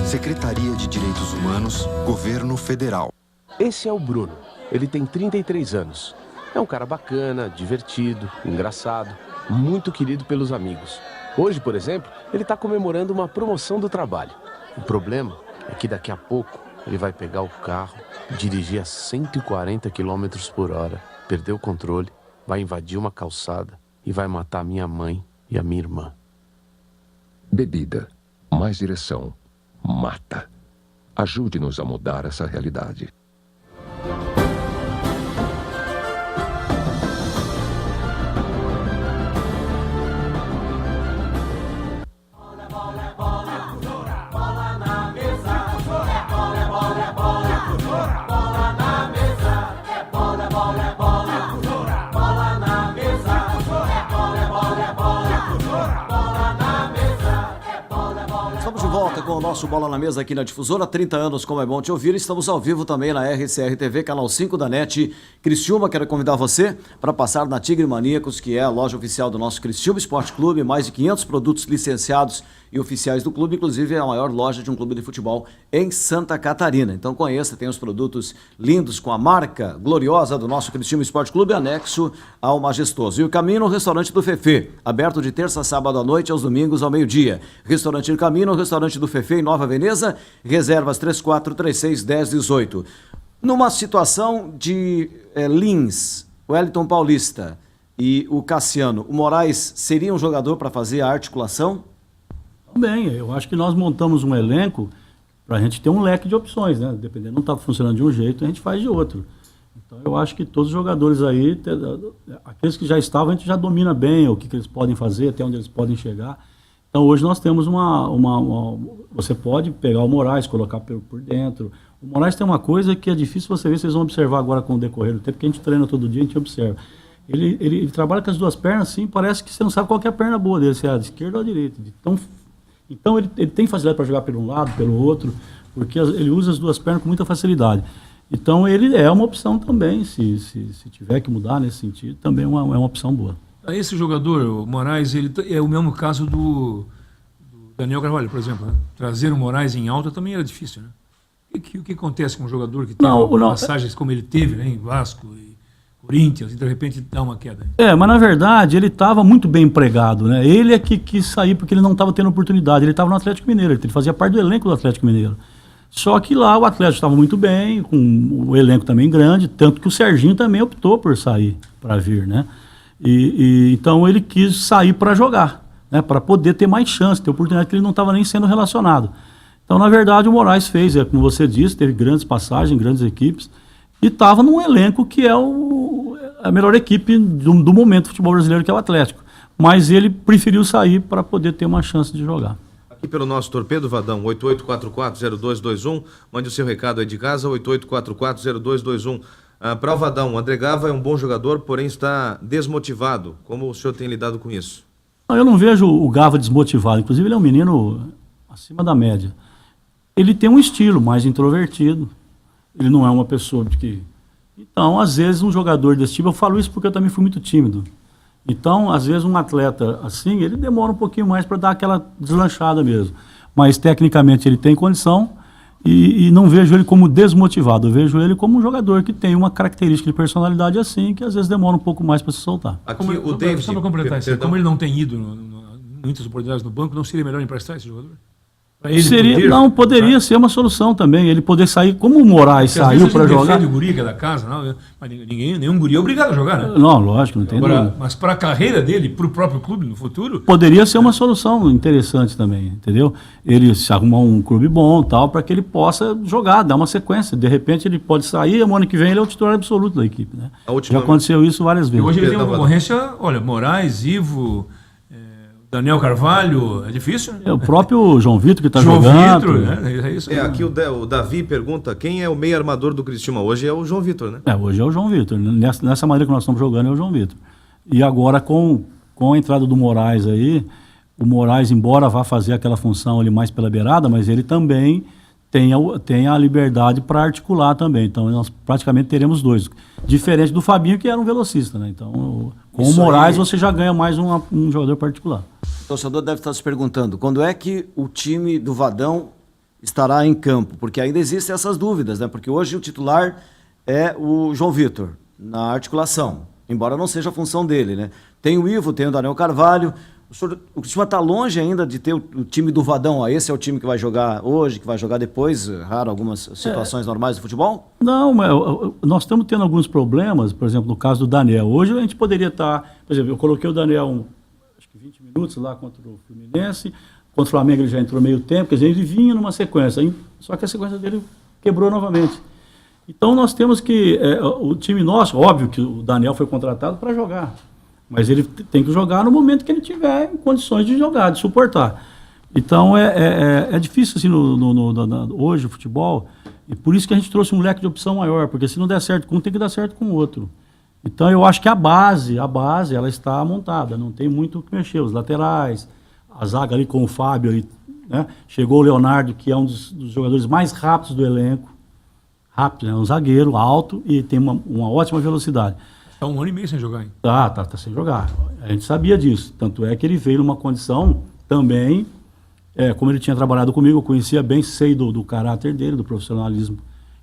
Secretaria de Direitos Humanos, Governo Federal. Esse é o Bruno. Ele tem 33 anos. É um cara bacana, divertido, engraçado, muito querido pelos amigos. Hoje, por exemplo, ele está comemorando uma promoção do trabalho. O problema é que daqui a pouco ele vai pegar o carro, dirigir a 140 km por hora, perder o controle, vai invadir uma calçada e vai matar minha mãe e a minha irmã. Bebida, mais direção, mata. Ajude-nos a mudar essa realidade. Com o nosso Bola na Mesa aqui na Difusora, 30 anos, como é bom te ouvir. Estamos ao vivo também na RCR TV, canal 5 da NET Criciúma. Quero convidar você para passar na Tigre Maníacos, que é a loja oficial do nosso Criciúma Esporte Clube. Mais de 500 produtos licenciados e oficiais do clube, inclusive é a maior loja de um clube de futebol em Santa Catarina. Então conheça, tem os produtos lindos com a marca gloriosa do nosso Criciúma Esporte Clube, anexo ao majestoso. E o Caminho, restaurante do Fefê, aberto de terça a sábado à noite, aos domingos ao meio-dia. Restaurante do Caminho, restaurante do Fefê em Nova Veneza, reservas 3436-1018. Numa situação de Lins, o Wellington Paulista e o Cassiano, o Moraes seria um jogador para fazer a articulação? Bem, eu acho que nós montamos um elenco para a gente ter um leque de opções, né? Dependendo, não está funcionando de um jeito, a gente faz de outro. Então eu acho que todos os jogadores aí, aqueles que já estavam, a gente já domina bem o que eles podem fazer, até onde eles podem chegar. Então hoje nós temos você pode pegar o Moraes, colocar por dentro. O Moraes tem uma coisa que é difícil você ver, vocês vão observar agora com o decorrer do tempo, porque a gente treina todo dia, a gente observa. Ele trabalha com as duas pernas assim, parece que você não sabe qual que é a perna boa dele, se é a de esquerda ou a direita. Então ele tem facilidade para jogar pelo um lado, pelo outro, porque ele usa as duas pernas com muita facilidade. Então ele é uma opção também, se tiver que mudar nesse sentido, também é uma opção boa. Esse jogador, o Moraes, ele é o mesmo caso do Daniel Carvalho, por exemplo. Né? Trazer o Moraes em alta também era difícil, né? O que acontece com um jogador que tem passagens como ele teve, né, em Vasco e Corinthians, e de repente dá uma queda? Mas na verdade ele estava muito bem empregado, né? Ele é que quis sair porque ele não estava tendo oportunidade. Ele estava no Atlético Mineiro, ele fazia parte do elenco do Atlético Mineiro. Só que lá o Atlético estava muito bem, com o elenco também grande, tanto que o Serginho também optou por sair para vir, né? Então ele quis sair para jogar, né? Para poder ter mais chance, ter oportunidade, que ele não estava nem sendo relacionado. Então, na verdade, o Moraes fez, como você disse, teve grandes passagens, grandes equipes, e estava num elenco que é a melhor equipe do momento do futebol brasileiro, que é o Atlético. Mas ele preferiu sair para poder ter uma chance de jogar. Aqui pelo nosso torpedo, Vadão, 88440221, mande o seu recado aí de casa, 88440221. Para o Vadão, o André Gava é um bom jogador, porém está desmotivado. Como o senhor tem lidado com isso? Eu não vejo o Gava desmotivado, inclusive ele é um menino acima da média. Ele tem um estilo mais introvertido, ele não é uma pessoa que... Então, às vezes, um jogador desse tipo, eu falo isso porque eu também fui muito tímido. Então, às vezes, um atleta assim, ele demora um pouquinho mais para dar aquela deslanchada mesmo. Mas, tecnicamente, ele tem condição e não vejo ele como desmotivado. Eu vejo ele como um jogador que tem uma característica de personalidade assim, que às vezes demora um pouco mais para se soltar. Aqui o David... Só para completar isso, como ele não tem ido muitas oportunidades no banco, não seria melhor emprestar esse jogador? Poderia ser uma solução também, ele poder sair, como o Moraes saiu para jogar. O guri que é da casa, não, mas nenhum guri é obrigado a jogar, né? Não, lógico, não tem dúvida. Mas para a carreira dele, para o próprio clube no futuro... Poderia ser uma solução interessante também, entendeu? Ele se arrumar um clube bom tal, para que ele possa jogar, dar uma sequência. De repente ele pode sair, e no ano que vem ele é o titular absoluto da equipe, né? Já aconteceu isso várias vezes. E hoje ele tem uma concorrência, olha, Moraes, Ivo... Daniel Carvalho, é difícil? É o próprio João Vitor que está jogando. João Vitor, né? É isso. Aqui o Davi pergunta, quem é o meio armador do Criciúma? Hoje é o João Vitor, né? Hoje é o João Vitor. Nessa maneira que nós estamos jogando é o João Vitor. E agora com a entrada do Moraes aí, o Moraes, embora vá fazer aquela função ali mais pela beirada, mas ele também tem a liberdade para articular também. Então nós praticamente teremos dois. Diferente do Fabinho, que era um velocista, né? Então com o Moraes você já ganha mais um jogador particular. O torcedor deve estar se perguntando, quando é que o time do Vadão estará em campo? Porque ainda existem essas dúvidas, né? Porque hoje o titular é o João Vitor, na articulação, embora não seja a função dele, né? Tem o Ivo, tem o Daniel Carvalho. O Criciúma está longe ainda de ter o time do Vadão. Esse é o time que vai jogar hoje, que vai jogar depois, raro algumas situações normais do futebol? Não, mas nós estamos tendo alguns problemas, por exemplo, no caso do Daniel. Hoje a gente poderia estar, por exemplo, eu coloquei o Daniel acho que 20 minutos lá contra o Fluminense, contra o Flamengo ele já entrou meio tempo, quer dizer, ele vinha numa sequência, só que a sequência dele quebrou novamente. Então nós temos que, o time nosso, óbvio que o Daniel foi contratado para jogar, mas ele tem que jogar no momento que ele tiver em condições de jogar, de suportar. Então é difícil assim hoje o futebol, e por isso que a gente trouxe um leque de opção maior, porque se não der certo com um, tem que dar certo com o outro. Então eu acho que a base ela está montada, não tem muito o que mexer, os laterais, a zaga ali com o Fábio, ali, né? Chegou o Leonardo, que é um dos jogadores mais rápidos do elenco, rápido, né? Um zagueiro alto e tem uma ótima velocidade. Está 1 ano e meio sem jogar, hein? Tá sem jogar. A gente sabia disso. Tanto é que ele veio numa condição também, como ele tinha trabalhado comigo, eu conhecia bem, sei do caráter dele, do profissionalismo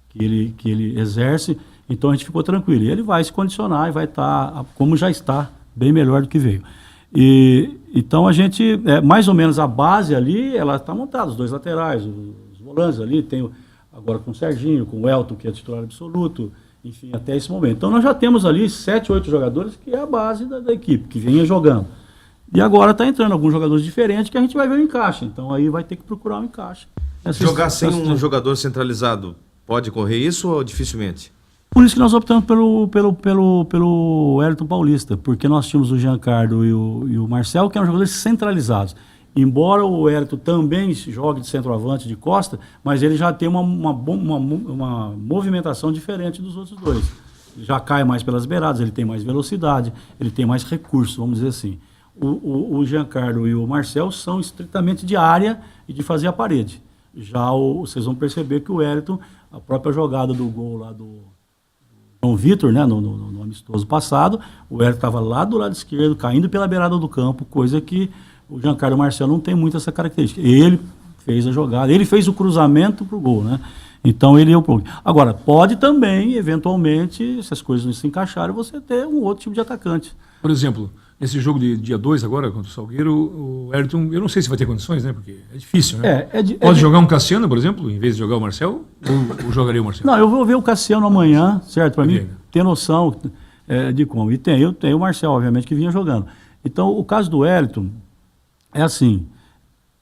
que ele exerce. Então a gente ficou tranquilo. E ele vai se condicionar e vai estar, como já está, bem melhor do que veio. Então a gente, mais ou menos a base ali, ela está montada, os dois laterais, os volantes ali, tem agora com o Serginho, com o Elton, que é titular absoluto, enfim, até esse momento. Então nós já temos ali 7, 8 jogadores, que é a base da equipe, que vinha jogando. E agora está entrando alguns jogadores diferentes que a gente vai ver o encaixe. Então aí vai ter que procurar um encaixe. Jogar sem um jogador centralizado, pode correr isso ou dificilmente? Por isso que nós optamos pelo Wellington Paulista, porque nós tínhamos o Giancarlo e o Marcel, que eram jogadores centralizados. Embora o Wellington também jogue de centroavante, de costa, mas ele já tem uma movimentação diferente dos outros dois. Ele já cai mais pelas beiradas, ele tem mais velocidade, ele tem mais recursos, vamos dizer assim. O Giancarlo e o Marcel são estritamente de área e de fazer a parede. Já vocês vão perceber que o Wellington, a própria jogada do gol lá do João Vitor, né, no amistoso passado, o Wellington estava lá do lado esquerdo, caindo pela beirada do campo, coisa que o Giancarlo e o Marcel não tem muito essa característica. Ele fez a jogada, ele fez o cruzamento para o gol, né? Então ele é o problema. Agora, pode também, eventualmente, se as coisas não se encaixarem, você ter um outro tipo de atacante. Por exemplo, nesse jogo de dia 2 agora, contra o Salgueiro, o Wellington, eu não sei se vai ter condições, né? Porque é difícil, né? Pode jogar um Cassiano, por exemplo, em vez de jogar o Marcel? Ou jogaria o Marcel? Não, eu vou ver o Cassiano amanhã, certo? Para mim ter noção de como. E eu tenho o Marcel, obviamente, que vinha jogando. Então, o caso do Wellington é assim,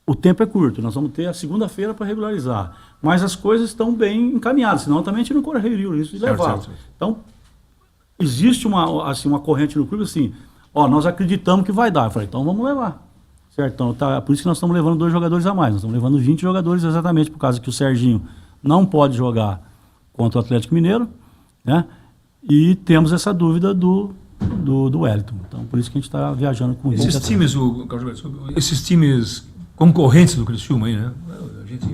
o tempo é curto, nós vamos ter a segunda-feira para regularizar, mas as coisas estão bem encaminhadas, senão também a gente não correria o risco de levar. Então, existe uma corrente no clube assim, nós acreditamos que vai dar. Eu falei, então vamos levar. Certo? Então, por isso que nós estamos levando 2 jogadores a mais, nós estamos levando 20 jogadores exatamente por causa que o Serginho não pode jogar contra o Atlético Mineiro, né? E temos essa dúvida do Wellington. Então, por isso que a gente está viajando com isso. Esses times concorrentes do Criciúma aí, né?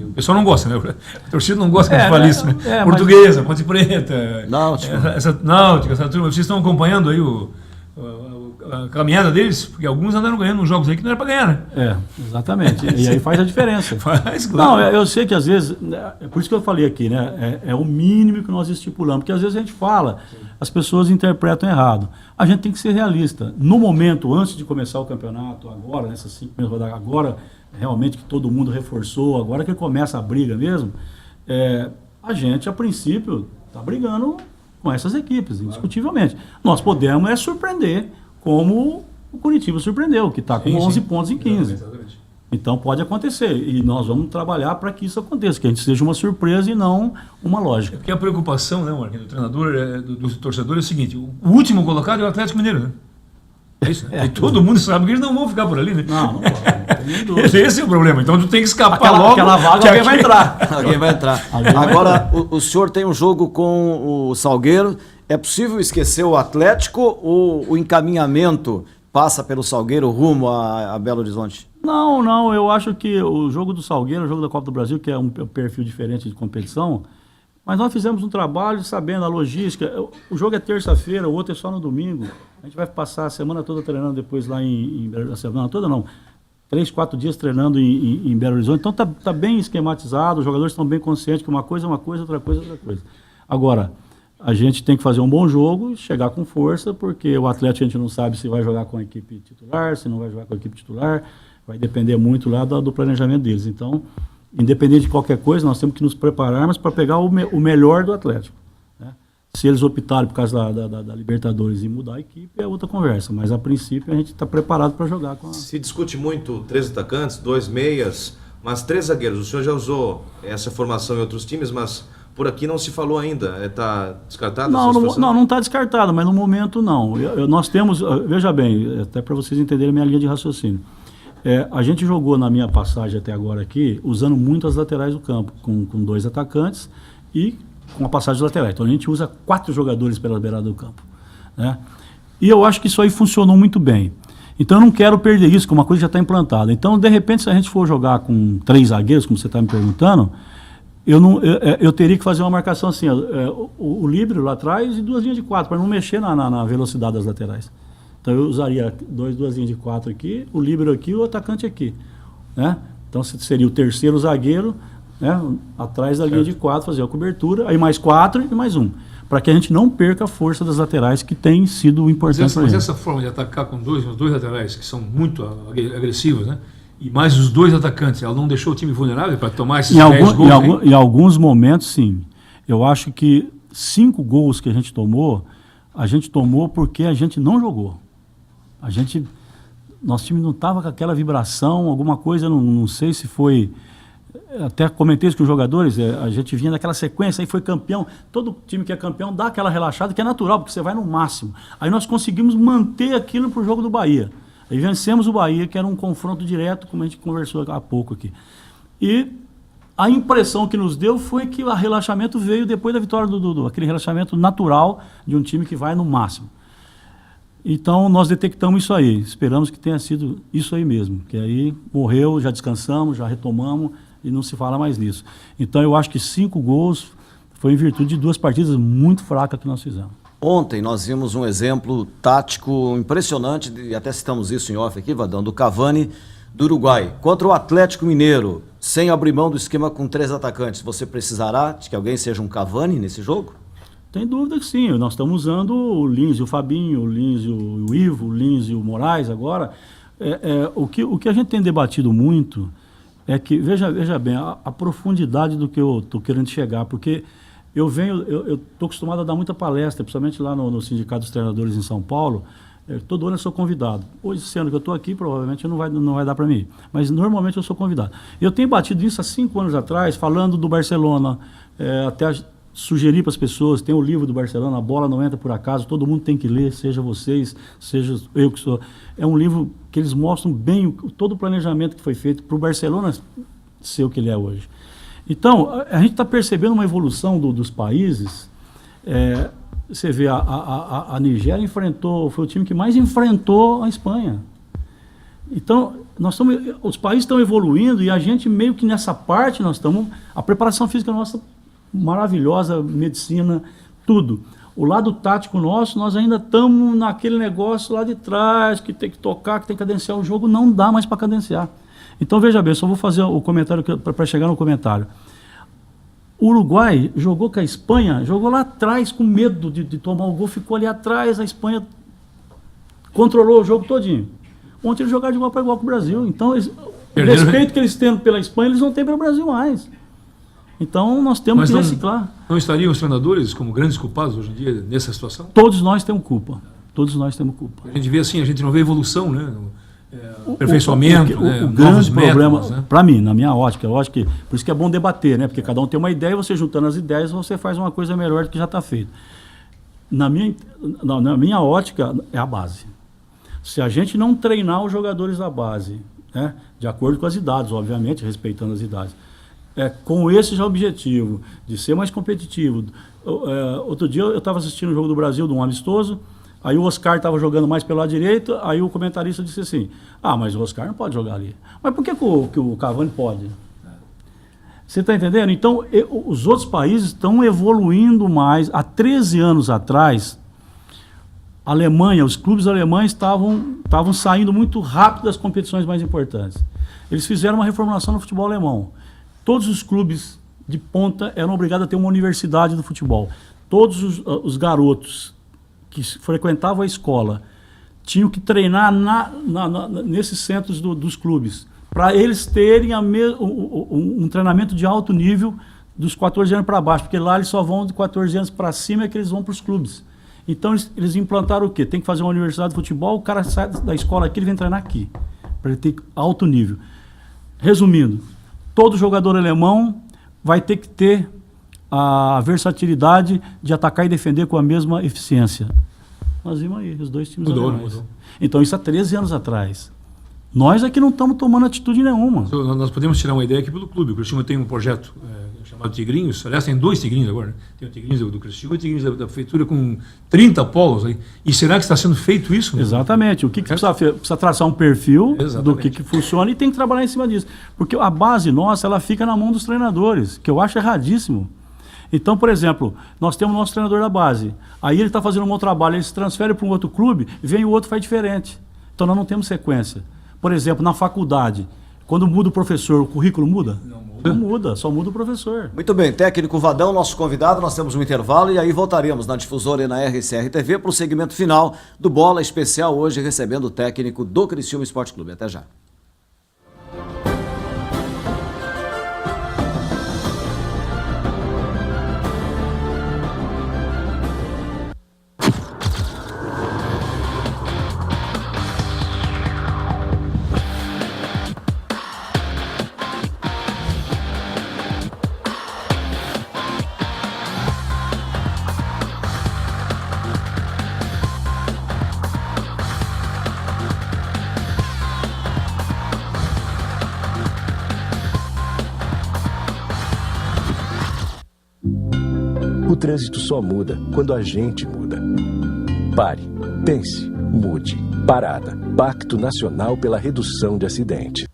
O pessoal não gosta, né? A torcida não gosta que a gente fale isso, né? Portuguesa, Ponte Preta, Náutica, essa turma. Vocês estão acompanhando aí a caminhada deles? Porque alguns andaram ganhando uns jogos aí que não era para ganhar, né? Exatamente. E aí faz a diferença. Faz, claro. Não, eu sei que às vezes, é por isso que eu falei aqui, né? É o mínimo que nós estipulamos, porque às vezes a gente fala, as pessoas interpretam errado. A gente tem que ser realista. No momento, antes de começar o campeonato, agora, nessas 5 primeiras rodadas, agora, realmente que todo mundo reforçou, agora que começa a briga mesmo, a gente, a princípio, está brigando com essas equipes, indiscutivelmente. Nós podemos surpreender, como o Curitiba surpreendeu, que está com 11 pontos em 15. Exatamente. Então pode acontecer, e nós vamos trabalhar para que isso aconteça, que a gente seja uma surpresa e não uma lógica. Porque a preocupação, né, Marquinhos, do treinador, do torcedor é o seguinte, o último colocado é o Atlético Mineiro, né? É isso, né? E todo mundo sabe que eles não vão ficar por ali, né? Não pode. Esse é o problema. Então tu tem que escapar logo. Aquela vaga alguém vai entrar. Alguém vai entrar. Agora, o senhor tem um jogo com o Salgueiro. É possível esquecer o Atlético ou o encaminhamento passa pelo Salgueiro rumo a Belo Horizonte? Não. Eu acho que o jogo do Salgueiro, o jogo da Copa do Brasil, que é um perfil diferente de competição, mas nós fizemos um trabalho sabendo a logística. O jogo é terça-feira, o outro é só no domingo. A gente vai passar a semana toda treinando depois lá em Belo Horizonte. A semana toda não. 3, 4 dias treinando em Belo Horizonte. Então tá bem esquematizado, os jogadores estão bem conscientes que uma coisa é uma coisa, outra coisa é outra coisa. Agora, a gente tem que fazer um bom jogo, chegar com força, porque o Atlético a gente não sabe se vai jogar com a equipe titular, se não vai jogar com a equipe titular. Vai depender muito lá do planejamento deles. Então, independente de qualquer coisa, nós temos que nos prepararmos para pegar o melhor do Atlético. Né? Se eles optarem por causa da Libertadores e mudar a equipe, é outra conversa. Mas, a princípio, a gente está preparado para jogar com a... Se discute muito 3 atacantes, 2 meias, mas 3 zagueiros. O senhor já usou essa formação em outros times, mas por aqui não se falou ainda. Está descartado essa situação? Não está descartado, mas no momento não. Nós temos, veja bem, até para vocês entenderem a minha linha de raciocínio. A gente jogou na minha passagem até agora aqui, usando muito as laterais do campo, com 2 atacantes e com a passagem dos laterais. Então a gente usa 4 jogadores pela beirada do campo. Né? E eu acho que isso aí funcionou muito bem. Então eu não quero perder isso, que uma coisa já está implantada. Então, de repente, se a gente for jogar com 3 zagueiros, como você está me perguntando, eu teria que fazer uma marcação assim, o líbero lá atrás e 2 linhas de 4, para não mexer na velocidade das laterais. Então eu usaria 2 linhas de 4 aqui, o líbero aqui e o atacante aqui. Né? Então seria o terceiro zagueiro, né, atrás da linha de 4, fazer a cobertura, aí mais 4 e mais 1. Para que a gente não perca a força das laterais, que tem sido importante para a gente. Mas essa forma de atacar com os dois laterais, que são muito agressivos, né? E mais os 2 atacantes, ela não deixou o time vulnerável para tomar esses 10 gols? Em alguns momentos, sim. Eu acho que 5 gols que a gente tomou porque a gente não jogou. Nosso time não estava com aquela vibração, alguma coisa, não sei se foi até comentei isso com os jogadores, a gente vinha daquela sequência, aí foi campeão, todo time que é campeão dá aquela relaxada que é natural, porque você vai no máximo. Aí nós conseguimos manter aquilo para o jogo do Bahia. Aí vencemos o Bahia, que era um confronto direto, como a gente conversou há pouco aqui. E a impressão que nos deu foi que o relaxamento veio depois da vitória do Dudu, aquele relaxamento natural de um time que vai no máximo. Então, nós detectamos isso aí, esperamos que tenha sido isso aí mesmo, que aí morreu, já descansamos, já retomamos e não se fala mais nisso. Então, eu acho que 5 gols foi em virtude de 2 partidas muito fracas que nós fizemos. Ontem nós vimos um exemplo tático impressionante, e até citamos isso em off aqui, Vadão, do Cavani do Uruguai, contra o Atlético Mineiro, sem abrir mão do esquema com 3 atacantes. Você precisará de que alguém seja um Cavani nesse jogo? Tem dúvida que sim, nós estamos usando o Lins e o Fabinho, o Lins e o Ivo, o Lins e o Moraes agora. O que a gente tem debatido muito é que, veja bem, a profundidade do que eu estou querendo chegar, porque eu estou acostumado a dar muita palestra, principalmente lá no Sindicato dos Treinadores em São Paulo. Todo ano eu sou convidado. Hoje, sendo que eu estou aqui, provavelmente não vai dar para mim ir. Mas normalmente eu sou convidado. Eu tenho batido isso há 5 anos atrás, falando do Barcelona, até sugerir para as pessoas, tem o livro do Barcelona, A Bola Não Entra Por Acaso, todo mundo tem que ler, seja vocês, seja eu que sou. É um livro que eles mostram bem todo o planejamento que foi feito para o Barcelona ser o que ele é hoje. Então, a gente está percebendo uma evolução dos países. Você vê, a Nigéria foi o time que mais enfrentou a Espanha. Então, os países estão evoluindo e a gente meio que nessa parte a preparação física nossa maravilhosa, medicina, tudo. O lado tático nosso, nós ainda estamos naquele negócio lá de trás, que tem que tocar, que tem que cadenciar o jogo, não dá mais para cadenciar. Então, veja bem, só vou fazer o comentário para chegar no comentário. O Uruguai jogou com a Espanha, jogou lá atrás com medo de tomar o gol, ficou ali atrás, a Espanha controlou o jogo todinho. Ontem eles jogaram de igual para igual com o Brasil. Então, o respeito que eles têm pela Espanha, eles não têm pelo Brasil mais. Então, nós temos que reciclar. Não estariam os treinadores como grandes culpados hoje em dia nessa situação? Todos nós temos culpa. Todos nós temos culpa. A gente vê assim, a gente não vê evolução, né? Aperfeiçoamento, o grande problema, para mim, na minha ótica, eu acho que por isso que é bom debater, né? Porque cada um tem uma ideia e você juntando as ideias, você faz uma coisa melhor do que já está feito. Na minha ótica, é a base. Se a gente não treinar os jogadores da base, né? De acordo com as idades, obviamente, respeitando as idades, com esse já objetivo, de ser mais competitivo. Outro dia eu estava assistindo o jogo do Brasil, de um amistoso, aí o Oscar estava jogando mais pelo lado direito, aí o comentarista disse assim, mas o Oscar não pode jogar ali. Mas por que o Cavani pode? Você está entendendo? Então, os outros países estão evoluindo mais. Há 13 anos atrás, a Alemanha, os clubes alemães estavam saindo muito rápido das competições mais importantes. Eles fizeram uma reformulação no futebol alemão. Todos os clubes de ponta eram obrigados a ter uma universidade do futebol. Todos os garotos que frequentavam a escola tinham que treinar nesses centros dos clubes, para eles terem um treinamento de alto nível dos 14 anos para baixo, porque lá eles só vão de 14 anos para cima que eles vão para os clubes. Então eles implantaram o quê? Tem que fazer uma universidade de futebol, o cara sai da escola aqui, ele vem treinar aqui, para ele ter alto nível. Resumindo, todo jogador alemão vai ter que ter a versatilidade de atacar e defender com a mesma eficiência. Nós vimos aí, os dois times alemães. Então isso há 13 anos atrás. Nós aqui não estamos tomando atitude nenhuma. Nós podemos tirar uma ideia aqui pelo clube. O Criciúma tem um projeto chamado Tigrinhos. Aliás, tem 2 Tigrinhos agora. Né? Tem o Tigrinhos do Criciúma e o Tigrinhos da Prefeitura com 30 polos. Aí. E será que está sendo feito isso? Exatamente. O que precisa traçar um perfil do que funciona e tem que trabalhar em cima disso. Porque a base nossa, ela fica na mão dos treinadores, que eu acho erradíssimo. Então, por exemplo, nós temos o nosso treinador da base. Aí ele está fazendo um bom trabalho, ele se transfere para um outro clube, vem o outro faz diferente. Então nós não temos sequência. Por exemplo, na faculdade, quando muda o professor, o currículo muda? Não muda, só muda o professor. Muito bem, técnico Vadão, nosso convidado, nós temos um intervalo e aí voltaremos na Difusora e na RCR TV para o segmento final do Bola Especial, hoje recebendo o técnico do Criciúma Esporte Clube. Até já. trânsito só muda quando a gente muda. Pare, pense, mude. Parada. Pacto Nacional pela Redução de Acidentes.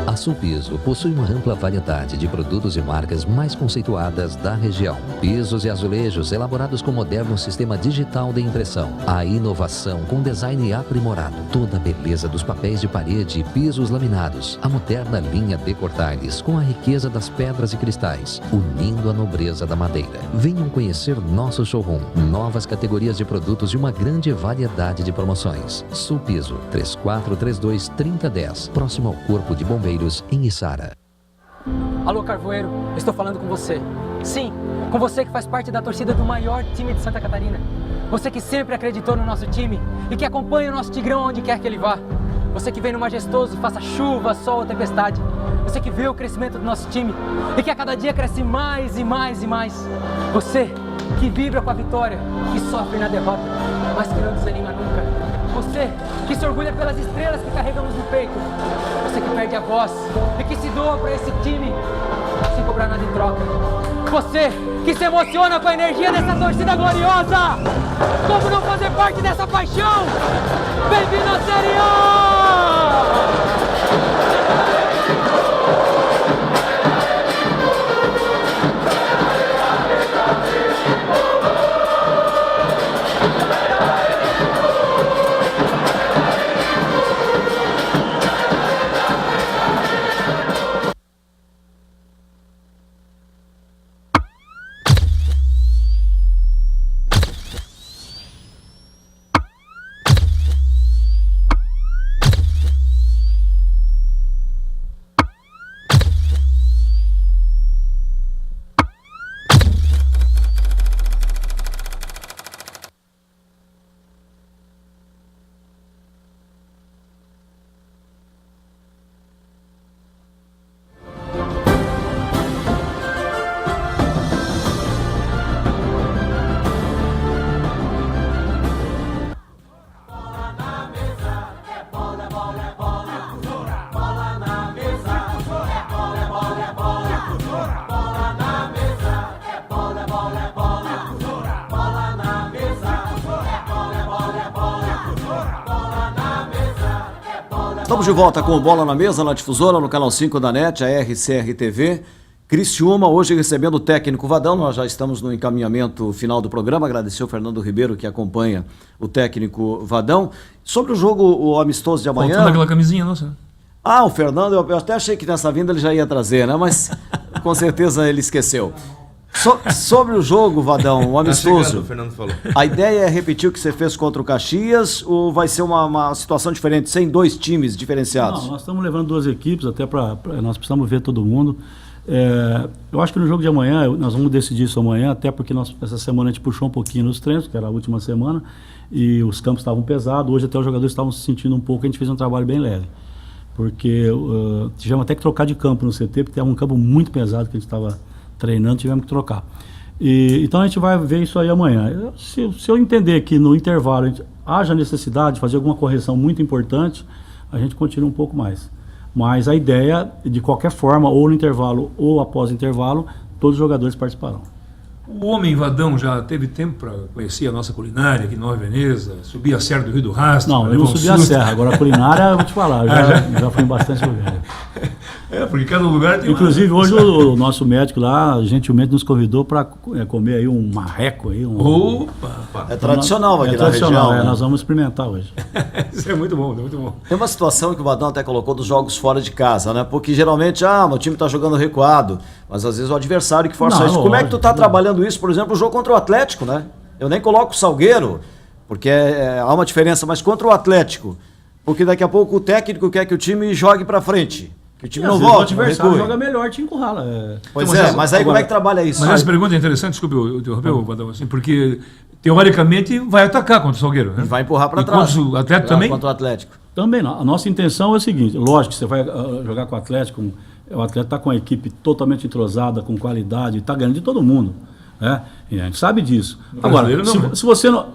A Sulpiso possui uma ampla variedade de produtos e marcas mais conceituadas da região. Pisos e azulejos elaborados com moderno sistema digital de impressão. A inovação com design aprimorado. Toda a beleza dos papéis de parede e pisos laminados. A moderna linha Decortiles com a riqueza das pedras e cristais, unindo a nobreza da madeira. Venham conhecer nosso showroom. Novas categorias de produtos e uma grande variedade de promoções. Sulpiso, 3432-3010. Próximo ao Corpo de Bombeiros em Içara. Alô, Carvoeiro, estou falando com você. Sim, com você que faz parte da torcida do maior time de Santa Catarina. Você que sempre acreditou no nosso time e que acompanha o nosso Tigrão onde quer que ele vá. Você que vem no majestoso, faça chuva, sol ou tempestade. Você que vê o crescimento do nosso time e que a cada dia cresce mais e mais e mais. Você que vibra com a vitória, que sofre na derrota, mas que não desanima nunca. Você que se orgulha pelas estrelas que carregamos no peito. Você que perde a voz e que se doa para esse time sem cobrar nada em troca. Você que se emociona com a energia dessa torcida gloriosa. Como não fazer parte dessa paixão? Bem-vindo à Série A! Estamos de volta com o Bola na Mesa, na Difusora, no canal 5 da NET, a RCR TV. Criciúma, hoje recebendo o técnico Vadão, nós já estamos no encaminhamento final do programa, agradecer o Fernando Ribeiro que acompanha o técnico Vadão. Sobre o jogo, o amistoso de amanhã... Faltando aquela camisinha nossa. Ah, o Fernando, eu até achei que nessa vinda ele já ia trazer, né? Mas com certeza ele esqueceu. Sobre o jogo, Vadão, o amistoso, o Fernando falou. A ideia é repetir o que você fez contra o Caxias ou vai ser uma situação diferente, sem dois times diferenciados? Não, nós estamos levando duas equipes, até nós precisamos ver todo mundo. Eu acho que no jogo de amanhã, nós vamos decidir isso amanhã, até porque essa semana a gente puxou um pouquinho nos treinos, que era a última semana, e os campos estavam pesados, hoje até os jogadores estavam se sentindo um pouco, a gente fez um trabalho bem leve. Porque tivemos até que trocar de campo no CT, porque era um campo muito pesado que a gente estava treinando, tivemos que trocar. Então a gente vai ver isso aí amanhã. Se eu entender que no intervalo haja necessidade de fazer alguma correção muito importante, a gente continua um pouco mais. Mas a ideia, de qualquer forma, ou no intervalo ou após o intervalo, todos os jogadores participarão. O homem Vadão já teve tempo para conhecer a nossa culinária aqui em Nova Veneza, subir a Serra do Rio do Rastro? Não, eu não subi a serra, agora a culinária eu vou te falar, já fui em bastante lugar. Porque cada lugar tem inclusive hoje o nosso médico lá gentilmente nos convidou para comer aí um marreco aí. Opa! É tradicional aqui na região. Nós vamos experimentar hoje. Isso é muito bom, é muito bom. Tem uma situação que o Vadão até colocou dos jogos fora de casa, né? Porque geralmente, meu time tá jogando recuado, mas às vezes o adversário que força isso. Como é que tu tá trabalhando isso, por exemplo, o jogo contra o Atlético, né? Eu nem coloco o Salgueiro, porque há uma diferença, mas contra o Atlético, porque daqui a pouco o técnico quer que o time jogue pra frente. Que o time não volta. O adversário joga melhor, te encurrala. Pois mas aí como é que trabalha isso? Mas essa pergunta é interessante, desculpe eu interromper, Vadão, assim, porque teoricamente, vai atacar contra o Salgueiro. Né? E vai empurrar para E trás. contra o Atlético também? Contra o Atlético. Também não. A nossa intenção é o seguinte, lógico que você vai jogar com o Atlético, o Atlético está com a equipe totalmente entrosada, com qualidade, está ganhando de todo mundo. Né? E a gente sabe disso. No Agora, brasileiro não, né? se você não...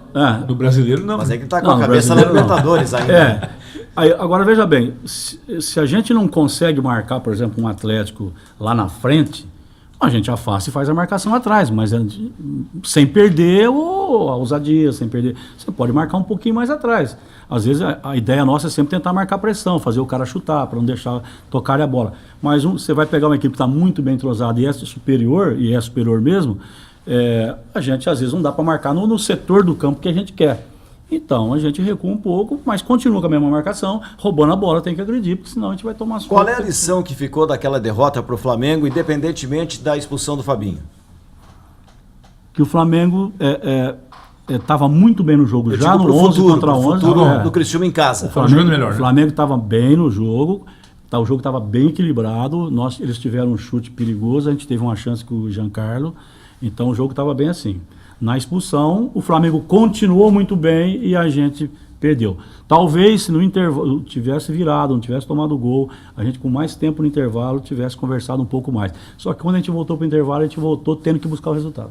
No brasileiro não. Mas é que está com a cabeça na Libertadores ainda. Aí, agora, veja bem, se a gente não consegue marcar, por exemplo, um Atlético lá na frente, a gente afasta e faz a marcação atrás, mas sem perder a ousadia, sem perder... Você pode marcar um pouquinho mais atrás. Às vezes a ideia nossa é sempre tentar marcar pressão, fazer o cara chutar, para não deixar tocar a bola. Mas você vai pegar uma equipe que está muito bem entrosada e é superior mesmo, a gente às vezes não dá para marcar no setor do campo que a gente quer. Então a gente recua um pouco, mas continua com a mesma marcação, roubando a bola, tem que agredir, porque senão a gente vai tomar as Qual é a lição que ficou daquela derrota para o Flamengo, independentemente da expulsão do Fabinho? Que o Flamengo estava muito bem no jogo, já no 11 contra 11. Do Criciúma em casa. O Flamengo estava bem no jogo, o jogo estava bem equilibrado, eles tiveram um chute perigoso, a gente teve uma chance com o Giancarlo, então o jogo estava bem assim. Na expulsão, o Flamengo continuou muito bem e a gente perdeu. Talvez se no intervalo tivesse virado, não tivesse tomado o gol, a gente com mais tempo no intervalo tivesse conversado um pouco mais. Só que quando a gente voltou para o intervalo, a gente voltou tendo que buscar o resultado.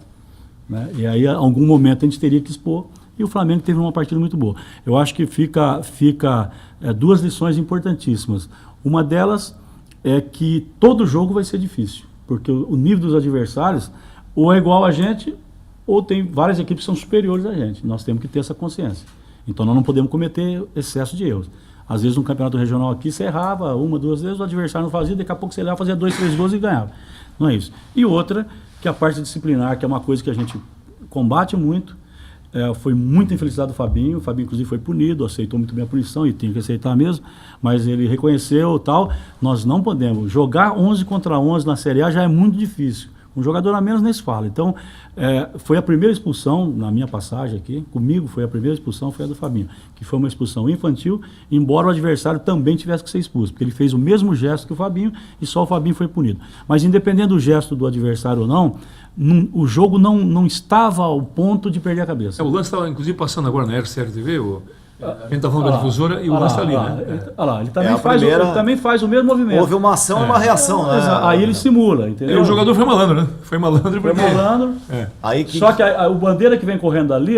Né? E aí, em algum momento, a gente teria que expor e o Flamengo teve uma partida muito boa. Eu acho que fica duas lições importantíssimas. Uma delas é que todo jogo vai ser difícil, porque o nível dos adversários ou é igual a gente ou tem várias equipes que são superiores a gente. Nós temos que ter essa consciência. Então nós não podemos cometer excesso de erros. Às vezes no campeonato regional aqui você errava uma, duas vezes, o adversário não fazia, daqui a pouco você errava, fazia 2, 3 gols e ganhava. Não é isso. E outra, que a parte disciplinar, que é uma coisa que a gente combate muito, foi muita infelicidade do Fabinho. O Fabinho inclusive foi punido, aceitou muito bem a punição e tinha que aceitar mesmo, mas ele reconheceu tal. Nós não podemos. Jogar 11 contra 11 na Série A já é muito difícil. Um jogador a menos nem se fala. Então, foi a primeira expulsão, na minha passagem aqui, comigo foi a primeira expulsão, foi a do Fabinho, que foi uma expulsão infantil, embora o adversário também tivesse que ser expulso, porque ele fez o mesmo gesto que o Fabinho e só o Fabinho foi punido. Mas independente do gesto do adversário ou não, o jogo não estava ao ponto de perder a cabeça. O lance estava, inclusive, passando agora na RCR-TV, a gente está falando da difusora e o lance está ali, né? Olha lá, ele também faz o mesmo movimento. Houve uma ação e uma reação, né? Aí ele simula, entendeu? O jogador foi malandro, né? Foi malandro. Só que o Bandeira que vem correndo ali,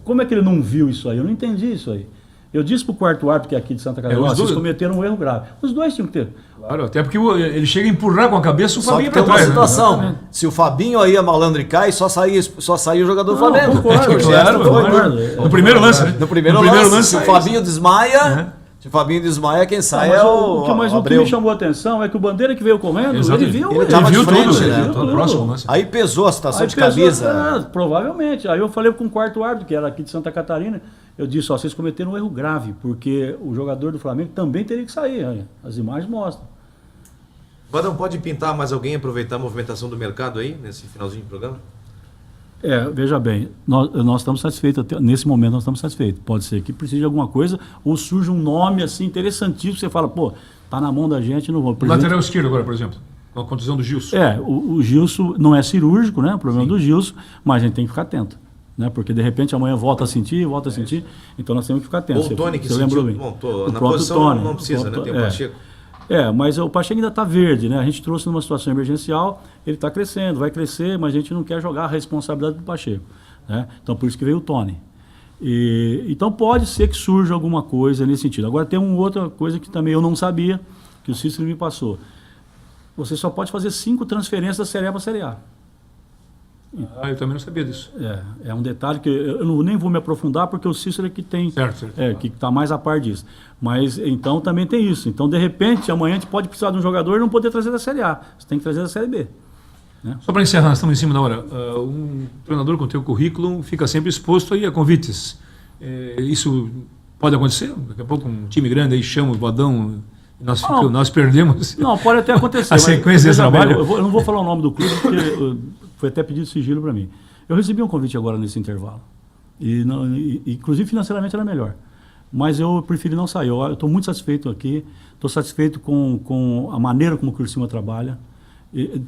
como é que ele não viu isso aí? Eu não entendi isso aí. Eu disse pro quarto árbitro, que é aqui de Santa Catarina, vocês cometeram um erro grave. Os dois tinham que ter. Claro, até porque ele chega a empurrar com a cabeça o Fabinho para trás. Tem uma situação, né? Se o Fabinho aí é malandro e cai, só saía o jogador do Flamengo. Claro. No primeiro lance, né? No primeiro lance, se o Fabinho desmaia... Se o Fabinho desmaia, quem sai é o Mas o que me chamou a atenção é que o Bandeira que veio correndo, ele viu tudo, né? Próximo lance. Aí pesou a situação de camisa. Provavelmente. Aí eu falei com o quarto árbitro, que era aqui de Santa Catarina, eu disse, vocês cometeram um erro grave, porque o jogador do Flamengo também teria que sair. As imagens mostram. Badão, pode pintar mais alguém, aproveitar a movimentação do mercado aí, nesse finalzinho do programa? Veja bem, nós estamos satisfeitos, nesse momento nós estamos satisfeitos. Pode ser que precise de alguma coisa, ou surja um nome assim interessantíssimo, você fala, tá na mão da gente, não vou. Lateral esquerdo agora, por exemplo, com a contusão do Gilson. O Gilson não é cirúrgico, né? O problema do Gilson, mas a gente tem que ficar atento. Né? Porque de repente amanhã volta a sentir, então nós temos que ficar atentos. Ou o Tony que sentiu, bem. Na posição Tony, não precisa, né? Tem o Pacheco. Mas o Pacheco ainda está verde, né? A gente trouxe numa situação emergencial, ele está crescendo, vai crescer, mas a gente não quer jogar a responsabilidade do Pacheco. Né? Então por isso que veio o Tony. Então pode ser que surja alguma coisa nesse sentido. Agora tem uma outra coisa que também eu não sabia, que o Cícero me passou. Você só pode fazer 5 transferências da Série A para a Série A. Eu também não sabia disso. É um detalhe que eu nem vou me aprofundar, porque o Cícero é que tem, que está mais a par disso. Mas então também tem isso. Então, de repente, amanhã a gente pode precisar de um jogador e não poder trazer da Série A. Você tem que trazer da Série B. Né? Só para encerrar, nós estamos em cima da hora. Um treinador com o teu currículo fica sempre exposto aí a convites. Isso pode acontecer? Daqui a pouco um time grande aí chama o Badão... Nós perdemos. Não, pode até acontecer. A sequência desse trabalho. Eu não vou falar o nome do clube, porque foi até pedido sigilo para mim. Eu recebi um convite agora nesse intervalo. Inclusive financeiramente era melhor. Mas eu preferi não sair. Eu estou muito satisfeito aqui. Estou satisfeito com a maneira como o Criciúma trabalha.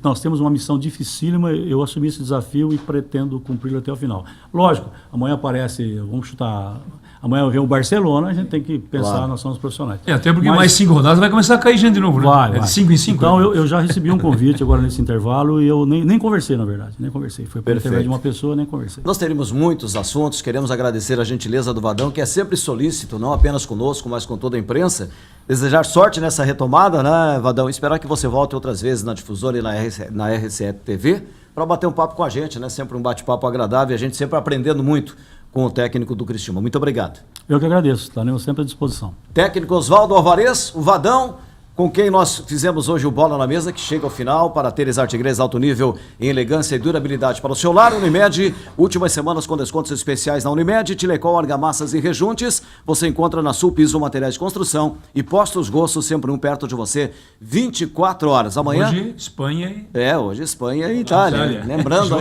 nós temos uma missão dificílima, eu assumi esse desafio e pretendo cumpri-lo até o final. Lógico, amanhã aparece, vamos chutar, amanhã vem o Barcelona, a gente tem que pensar, nós somos profissionais. Até porque mais 5 rodadas vai começar a cair gente de novo, né? Vai. De 5 em 5. Então eu já recebi um convite agora nesse intervalo e eu nem conversei, na verdade, nem conversei. Foi por intermédio de uma pessoa, nem conversei. Nós teríamos muitos assuntos, queremos agradecer a gentileza do Vadão, que é sempre solícito, não apenas conosco, mas com toda a imprensa. Desejar sorte nessa retomada, né, Vadão? Esperar que você volte outras vezes na Difusora e na RCE TV para bater um papo com a gente, né? Sempre um bate-papo agradável e a gente sempre aprendendo muito com o técnico do Criciúma. Muito obrigado. Eu que agradeço, estaremos sempre à disposição. Técnico Oswaldo Alvarez, o Vadão, com quem nós fizemos hoje o Bola na Mesa, que chega ao final para ter Artigres alto nível em elegância e durabilidade para o seu lar. Unimed, últimas semanas com descontos especiais na Unimed, Tilecol, argamassas e rejuntes. Você encontra na Sul Piso Materiais de Construção e Postos Gosto, sempre um perto de você, 24 horas. Amanhã... Hoje, Espanha e... hoje Espanha e Itália. Lembrando.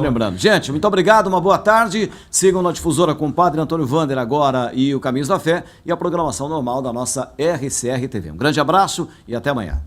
Lembrando. Gente, muito obrigado, uma boa tarde. Sigam na Difusora com o Padre Antônio Vander agora e o Caminhos da Fé e a programação normal da nossa RCR TV. Um grande abraço e até amanhã.